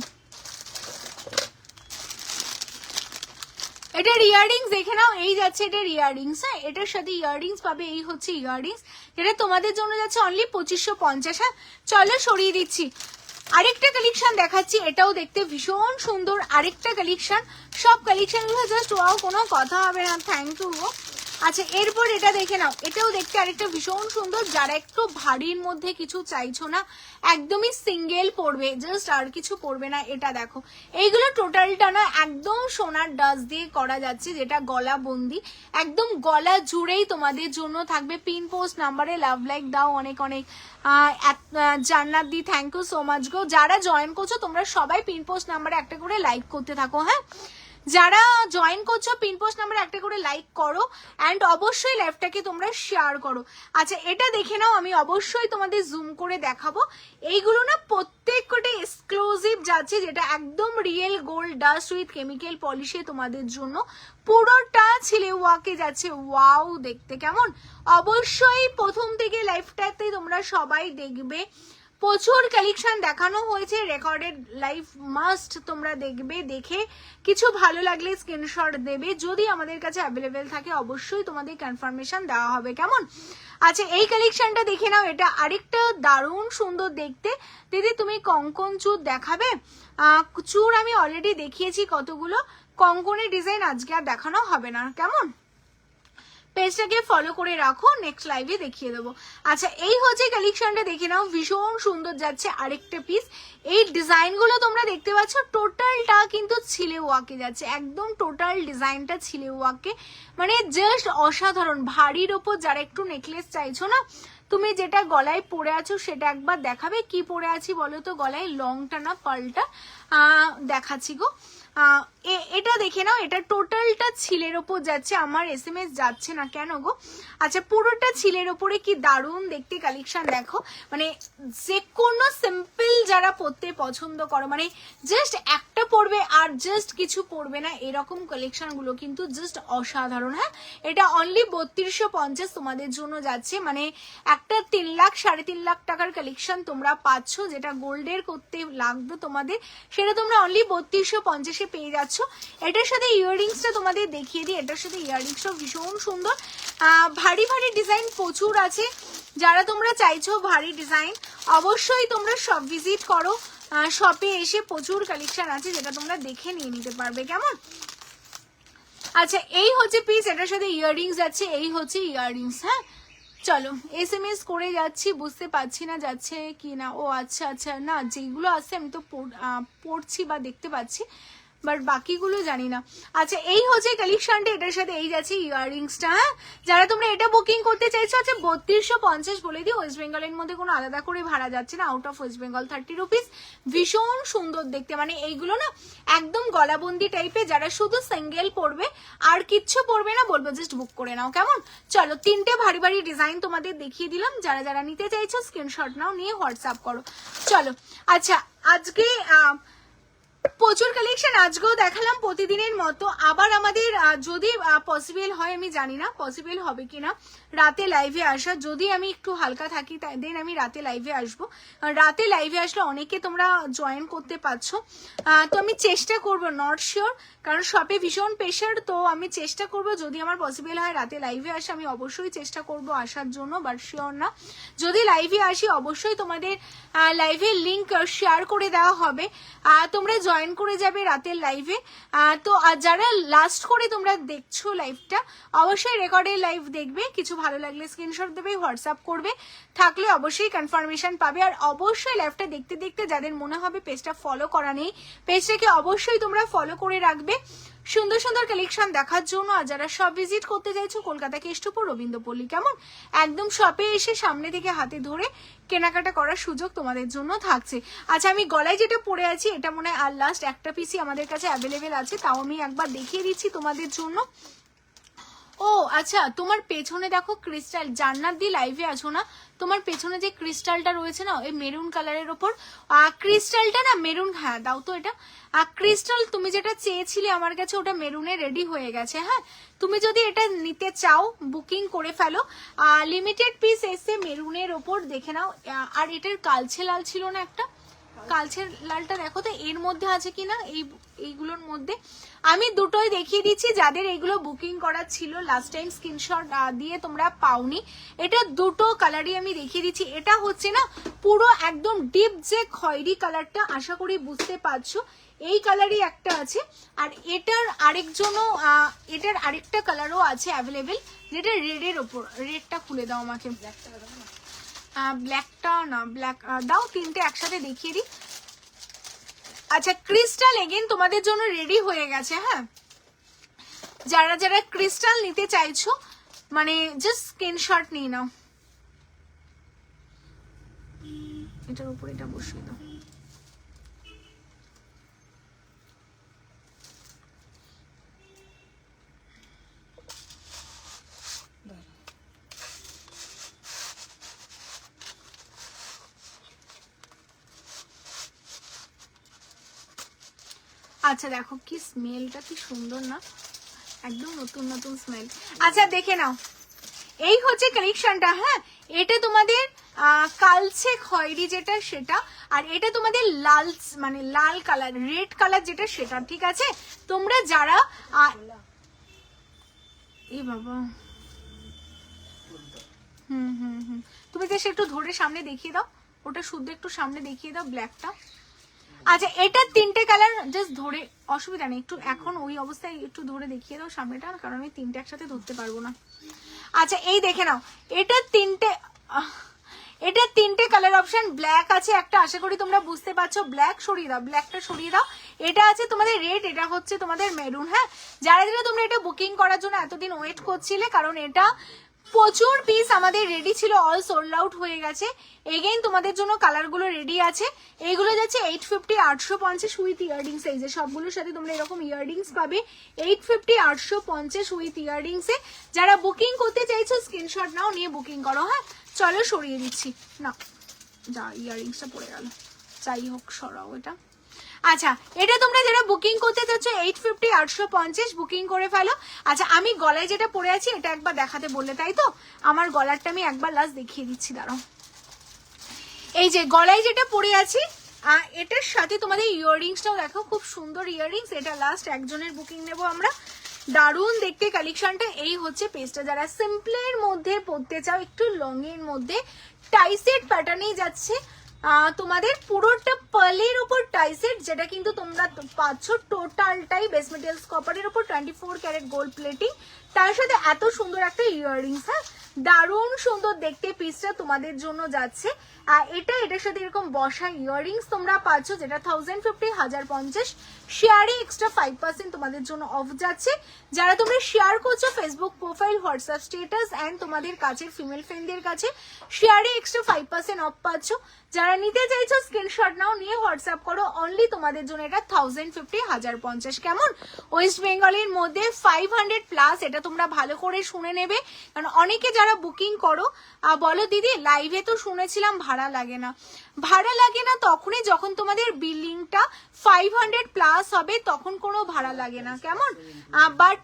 এটার ইয়াররিংস দেখে নাও, এই যাচ্ছে এটার ইয়াররিংস। হ্যাঁ, এটার সাথে ইয়াররিংস পাবে, এই হচ্ছে ইয়াররিংস, যেটা তোমাদের জন্য যাচ্ছে অনলি 2550। হ্যাঁ, চলো সরিয়ে দিচ্ছি। আরেকটা কালেকশন দেখাচ্ছি, এটাও দেখতে ভীষণ সুন্দর আরেকটা কালেকশন। সব কালেকশনগুলো জাস্ট ওয়াও, কোনো কথা হবে না। Thank you. আচ্ছা, এরপর এটা দেখে নাও, এটাও দেখতে আরেকটা ভীষণ সুন্দর। যারা একটু ভারীর মধ্যে কিছু চাইছো না, একদমই সিঙ্গেল পড়বে, জাস্ট আর কিছু পড়বে না, এটা দেখো। এইগুলো টোটালটা না একদম সোনার ডাস্ট দিয়ে করা যাচ্ছে, যেটা গলা বন্দি, একদম গলা জুড়েই তোমাদের জন্য থাকবে। পিন পোস্ট নাম্বারে লাভ লাইক দাও অনেক অনেক। জান্নাত দি থ্যাংক ইউ সো মাচ গো। যারা জয়েন করছো তোমরা সবাই পিন পোস্ট নাম্বারে একটা করে লাইক করতে থাকো। হ্যাঁ, যারা জয়েন করছো পিন পোস্ট নাম্বারে একটা করে লাইক করো, অ্যান্ড অবশ্যই লাইভটাকে তোমরা শেয়ার করো। আচ্ছা, এটা দেখে নাও, আমি অবশ্যই তোমাদের জুম করে দেখাবো। এইগুলো না প্রত্যেকটা এক্সক্লুসিভ যাচ্ছে, যেটা একদম real gold dust with chemical পলিশে তোমাদের জন্য পুরোটা ছিলে ওয়াকে যাচ্ছে। ওয়াও, দেখতে কেমন? অবশ্যই প্রথম থেকে লাইভটাতে তোমরা সবাই দেখবে। প্রচুর কালেকশন দেখানো হয়েছে, রেকর্ডেড লাইভ মাস্ট তোমরা দেখবে। দেখে কিছু ভালো লাগলে স্ক্রিনশট দেবে, যদি আমাদের কাছে অ্যাভেলেবেল থাকে অবশ্যই তোমাদের কনফার্মেশন দেওয়া হবে, কেমন? আচ্ছা, এই কালেকশনটা দেখে নাও, এটা আরেকটা দারুণ সুন্দর দেখতে। দিদি তুমি কঙ্কন চুর দেখাবে? চুর আমি অলরেডি দেখিয়েছি কতগুলো, কঙ্কনের ডিজাইন আজকে আর দেখানো হবে না, কেমন? পেজটাকে ফলো করে রাখো, নেক্সট লাইভে দেখিয়ে দেবো। আচ্ছা, এই হচ্ছে কালেকশনটা দেখে নাও, ভীষণ সুন্দর যাচ্ছে আরেকটা পিস। এই ডিজাইনগুলো তোমরা দেখতে পাচ্ছ, টোটালটা কিন্তু ছিলে ওয়াকে যাচ্ছে, একদম টোটাল ডিজাইনটা ছিলে ওয়াকে, মানে জাস্ট অসাধারণ। ভারীর ওপর যারা একটু নেকলেস চাইছো না, তুমি যেটা গলায় পরে আছো সেটা একবার দেখাবে। কি পরে আছি বলো তো? গলায় লংটা না পাল্টা দেখাচ্ছি গো। এটা দেখে নাও, এটা টোটালটা ছিলের ওপর যাচ্ছে। আমার SMS যাচ্ছে না কেন গো? আচ্ছা, পুরোটা ছিলের ওপরে, কি দারুণ দেখতে কালেকশন দেখো। মানে যে কোনো সিম্পল যারা পরতে পছন্দ করো, মানে জাস্ট একটা পরবে আর জাস্ট কিছু পরবে না, এরকম কালেকশন গুলো কিন্তু জাস্ট অসাধারণ। হ্যাঁ, এটা অনলি 3250 তোমাদের জন্য যাচ্ছে, মানে একটা 3 লাখ 3.5 লাখ টাকার কালেকশন তোমরা পাচ্ছ, যেটা গোল্ডের করতে লাগবে তোমাদের, সেটা তোমরা অনলি 3250 পেয়ে যাচ্ছ। এটার সাথে ইয়াররিংসটা তোমাদের দেখিয়ে দিই, এটার সাথে ইয়াররিংসটাও ভীষণ সুন্দর, ভারী ভারী ডিজাইন প্রচুর আছে। যারা তোমরা চাইছো ভারী ডিজাইন, অবশ্যই তোমরা শপ ভিজিট করো, শপে এসে প্রচুর কালেকশন আছে যেটা তোমরা দেখে নিয়ে নিতে পারবে, কেমন? আচ্ছা এই হচ্ছে পিস, এটার সাথে ইয়াররিংস আছে, এই হচ্ছে ইয়াররিংস। হ্যাঁ চলো SMS করে যাচ্ছি, বুঝতে পারছি না যাচ্ছে কি না। ও আচ্ছা আচ্ছা, না যেগুলো আছে আমি তো পড়ছি বা দেখতে পাচ্ছি, বাট বাকিগুলো জানি না। আচ্ছা এই হচ্ছে কালেকশনটা, এটার সাথে এই যাচ্ছে ইয়াররিংসটা। হ্যাঁ যারা তোমরা এটা বুকিং করতে চাইছো, আচ্ছা 3250 বলে দিই, ওয়েস্ট বেঙ্গলের মধ্যে কোনো আলাদা করে ভাড়া যাচ্ছে না, out of West Bengal 30 rupees. ভীষণ সুন্দর দেখতে, মানে এইগুলো না একদম গলাবন্দি টাইপের, যারা শুধু সিঙ্গেল পরবে আর কিচ্ছু পরবে না, বলবো জাস্ট বুক করে নাও, কেমন? চলো 3টে ভারী ভারী ডিজাইন তোমাদের দেখিয়ে দিলাম, যারা যারা নিতে চাইছো স্ক্রিনশট নাও, নিয়ে হোয়াটসঅ্যাপ করো। চলো আচ্ছা আজকে প্রচুর কালেকশন আজকেও দেখালাম প্রতিদিনের মতো। আবার আমাদের যদি পসিবল হয়, আমি জানি না পসিবল হবে কিনা রাতে লাইভে আসা, যদি আমি একটু হালকা থাকি দেন আমি রাতে লাইভে আসবো। রাতে লাইভে আসলে অনেকে তোমরা জয়েন করতে পারছো, তো আমি চেষ্টা করব, নট শিওর কারণ শপে ভীষণ প্রেশার, তো আমি চেষ্টা করব যদি আমার পসিবল হয় রাতে লাইভে আসা, আমি অবশ্যই চেষ্টা করব আসার জন্য, বাট শিওর না। যদি লাইভে আসি অবশ্যই তোমাদের লাইভের লিঙ্ক শেয়ার করে দেওয়া হবে, তোমরা জয়েন করে যাবে রাতের লাইভে। তো যারা লাস্ট করে তোমরা দেখছো লাইভটা, অবশ্যই রেকর্ডের লাইভ দেখবে, কিছু ভালো লাগলে স্ক্রিনশট দেবে, হোয়াটসঅ্যাপ করবে, থাকলে অবশ্যই কনফার্মেশন পাবে। আর অবশ্যই লাইভটা দেখতে দেখতে যাদের মনে হবে পেজটা ফলো করা নেই, পেজটাকে অবশ্যই তোমরা ফলো করে রাখবে সুন্দর সুন্দর কালেকশন দেখার জন্য। আর যারা শপ ভিজিট করতে চাইছো, কলকাতা কেষ্টপুর রবীন্দ্রপল্লী, কেমন? একদম শপে এসে সামনে থেকে হাতে ধরে কেনাকাটা করার সুযোগ তোমাদের জন্য থাকছে। আচ্ছা আমি গলায় যেটা পরে আছি এটা মনে হয় আর লাস্ট একটা পিসই আমাদের কাছে অ্যাভেলেবেল আছে, তাও আমি একবার দেখিয়ে দিচ্ছি তোমাদের জন্য। ও আচ্ছা তোমার পেছনে দেখো ক্রিস্টাল, জান্নাত দি লাইভে আছো না, তোমার পেছনে যে ক্রিস্টালটা রয়েছে না ওই মেরুন কালারের ওপর, ক্রিস্টালটা না মেরুন, হ্যাঁ দাও তো এটা। ক্রিস্টাল তুমি যেটা চেয়েছিলে আমার কাছে ওটা মেরুনে রেডি হয়ে গেছে। হ্যাঁ তুমি যদি এটা নিতে চাও বুকিং করে ফেলো, লিমিটেড পিস এসে মেরুনের ওপর, দেখে নাও। আর এটার কালচে লাল ছিল না একটা, কালচের লালটা দেখো তো এর মধ্যে আছে কিনা, এইগুলোর মধ্যে আমি দুটোই দেখিয়ে দিচ্ছি। যাদের এইগুলো বুকিং করা ছিল লাস্ট টাইম স্ক্রিনশট দিয়ে তোমরা পাওনি, এটা দুটো কালারই আমি দেখিয়ে দিচ্ছি। এটা হচ্ছে না পুরো একদম ডিপ যে খয়েরি কালারটা, আশা করি বুঝতে পারছো, এই কালারই একটা আছে। আর এটার এটার আরেকটা কালারও আছে অ্যাভেলেবেল, যেটা রেডের ওপর। রেডটা খুলে দাও আমাকে, ব্ল্যাকটা না, ব্ল্যাক দাও, তিনটে একসাথে দেখিয়ে দিই। আচ্ছা ক্রিস্টাল এগেন তোমাদের জন্য রেডি হয়ে গেছে। হ্যাঁ যারা যারা ক্রিস্টাল নিতে চাইছো মানে জাস্ট স্ক্রিনশট নিয়ে নাও, এটার উপর এটা বসিয়ে দাও। আচ্ছা দেখো কি স্মেলটা কি সুন্দর না, একদম নতুন নতুন স্মেল। আচ্ছা দেখে নাও, এই হচ্ছে কালেকশনটা। হ্যাঁ এটা তোমাদের কালচে খয়েরি যেটা সেটা, আর এটা তোমাদের লাল মানে লাল কালার, রেড কালার যেটা সেটা, ঠিক আছে? তোমরা যারা এই বাবা তুমি জাস্ট একটু ধরে সামনে দেখিয়ে দাও, ওটা শুদ্ধ একটু সামনে দেখিয়ে দাও ব্ল্যাকটা। আচ্ছা এটা তিনটে কালার, জাস্ট ধরে, অসুবিধা নেই, একটু এখন ওই অবস্থায় একটু ধরে দেখিয়ে দাও সামনেটা, কারণ আমি তিনটে একসাথে ধরতে পারবো না। আচ্ছা এই দেখে নাও, এটা তিনটে কালার অপশন, ব্ল্যাক আছে একটা, আশা করি তোমরা বুঝতে পারছো, ব্ল্যাক সরিয়ে দাও, ব্ল্যাকটা সরিয়ে দাও। এটা আছে তোমাদের রেড, এটা হচ্ছে তোমাদের মেরুন। হ্যাঁ যারা যারা তোমরা এটা বুকিং করার জন্য এতদিন ওয়েট করছিলে, কারণ এটা প্রচুর পিস আমাদের রেডি ছিল, অল সোল্ড আউট হয়ে গেছে। এগেইন তোমাদের জন্য কালারগুলো রেডি আছে। এইগুলো যাচ্ছে 850 850 উইথ ইয়াররিংস, এই যে সবগুলোর সাথে তোমরা এরকম ইয়াররিংস পাবে 850 850 উইথ ইয়াররিংসে। যারা বুকিং করতে চাইছো স্ক্রিনশট নাও, নিয়ে বুকিং করো। হ্যাঁ চলো সরিয়ে দিচ্ছি না, যা ইয়াররিংসটা পড়ে গেল, যাই হোক সরাও এটা। আচ্ছা, এটা তোমরা যারা বুকিং করতে চাচ্ছ 850 850 বুকিং করে ফেলো। আচ্ছা, আমি গলায় যেটা পরে আছি এটা একবার দেখাতে বললে, তাই তো? আমার গলারটা আমি একবার লাস্ট দেখিয়ে দিচ্ছি, দাঁড়াও। এই যে গলায় যেটা পরে আছি, এটার সাথে তোমাদের ইয়াররিংসটাও দেখো, খুব সুন্দর ইয়াররিংস। এটা লাস্ট একজনের বুকিং নেব আমরা। দারুণ দেখতে কালেকশনটা। এই হচ্ছে পেজটা, যারা সিম্পলের মধ্যে পরতে চাও, একটু লং এর মধ্যে টাইসেট প্যাটার্নেই যাচ্ছে তোমাদের পুরোটা পার্লের উপর টাইসেট, যেটা কিন্তু তোমরা পাচ্ছ টোটালটাই বেস মেটেরিয়ালস কপারের উপর 24 ক্যারেট গোল্ড প্লেটিং, তার সাথে এত সুন্দর একটা ইয়াররিংস। হ্যাঁ, দারুণ সুন্দর দেখতে পিসটা তোমাদের জন্য যাচ্ছে। এটার সাথে এরকম বসা ইয়াররিংস তোমরা পাচ্ছ, যেটা 1050 1050। শেয়ারে এক্সট্রা 5% তোমাদের জন্য অফ যাচ্ছে। যারা তোমরা শেয়ার করছো Facebook profile, WhatsApp status and তোমাদের কাছের ফিমেল ফ্রেন্ডদের কাছে, শেয়ারে এক্সট্রা 5% অফ পাচ্ছ। যারা নিতে চাইছো স্ক্রিনশট নাও, নিয়ে হোয়াটসঅ্যাপ করো। অনলি তোমাদের জন্য এটা 1050 1050। কেমন? ওয়েস্ট বেঙ্গলের মধ্যে 500 প্লাস। এটা তোমরা ভালো করে শুনে নেবে, কারণ অনেকে যারা বুকিং করো বলো দিদি লাইভে তো শুনেছিলাম ভাড়া লাগে না। ভাড়া লাগে না তখনই যখন তোমাদের বিলিংটা 500 প্লাস হবে, তখন কোনো ভাড়া লাগে না। কেমন? বাট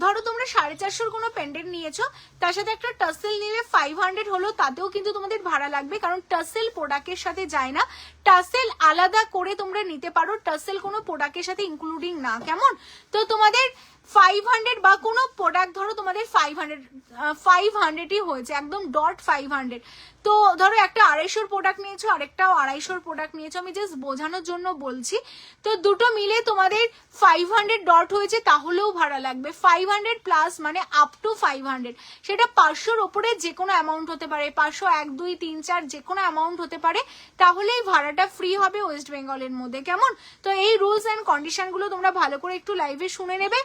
ধরো তোমরা 450 কোনো পেন্ডেন্ট নিয়েছো, তার সাথে একটা টাসেল নিলে 500 হলো, তাতেও কিন্তু তোমাদের ভাড়া লাগবে, কারণ টাসেল প্রোডাক্টের সাথে যায় না। টাসেল আলাদা করে তোমরা নিতে পারো, টাসেল কোনো প্রোডাক্টের সাথে ইনক্লুডিং না। কেমন? তো তোমাদের 500 বা কোনো প্রোডাক্ট ধরো তোমাদের 500ই হয়েছে, একদম ডট 500। তো ধরো একটা 250 প্রোডাক্ট নিয়েছো, আরেকটাও 250 প্রোডাক্ট নিয়েছো, আমি জাস্ট বোঝানোর জন্য বলছি। তো দুটো মিলে তোমাদের 500 ডট হয়েছে, তাহলেও ভাড়া লাগবে। 500 প্লাস মানে আপ টু 500, সেটা 500-র ওপরে যে কোনো অ্যামাউন্ট হতে পারে, 500 1 2 3 4 যে কোনো অ্যামাউন্ট হতে পারে, তাহলেই ভাড়াটা ফ্রি হবে ওয়েস্ট বেঙ্গলের মধ্যে। কেমন? তো এই রুলস অ্যান্ড কন্ডিশনগুলো তোমরা ভালো করে একটু লাইভে শুনে নেবে।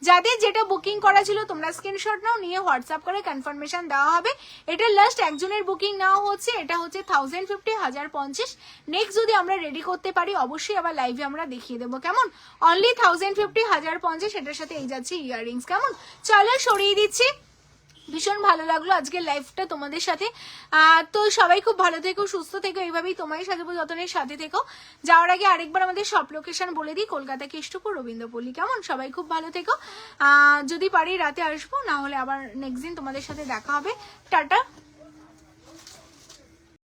যাদের যেটা বুকিং করা ছিল তোমরা স্ক্রিনশট নাও, নিয়ে হোয়াটসঅ্যাপ করে কনফার্মেশন দেওয়া হবে। এটা লাস্ট একজনের বুকিং নেওয়া হচ্ছে, এটা হচ্ছে 1050 1050। নেক্সট যদি আমরা রেডি করতে পারি অবশ্যই আবার লাইভে আমরা দেখিয়ে দেবো। কেমন? অনলি 1050 1050। এটার সাথে এই যাচ্ছে ইয়াররিংস। কেমন? চলো সরিয়ে দিচ্ছি। ভীষণ ভালো লাগলো আজকের লাইফটা তোমাদের সাথে। তো সবাই খুব ভালো থেকো, সুস্থ থেকো, এইভাবেই তোমারই সাথে যতনের সাথে থেকো। যাওয়ার আগে আরেকবার আমাদের সব লোকেশন বলে দিই, কলকাতা কেষ্টপুর রবীন্দ্রপল্লী। কেমন? সবাই খুব ভালো থেকো। যদি পারি রাতে আসবো, না হলে আবার নেক্সট দিন তোমাদের সাথে দেখা হবে। টাটা।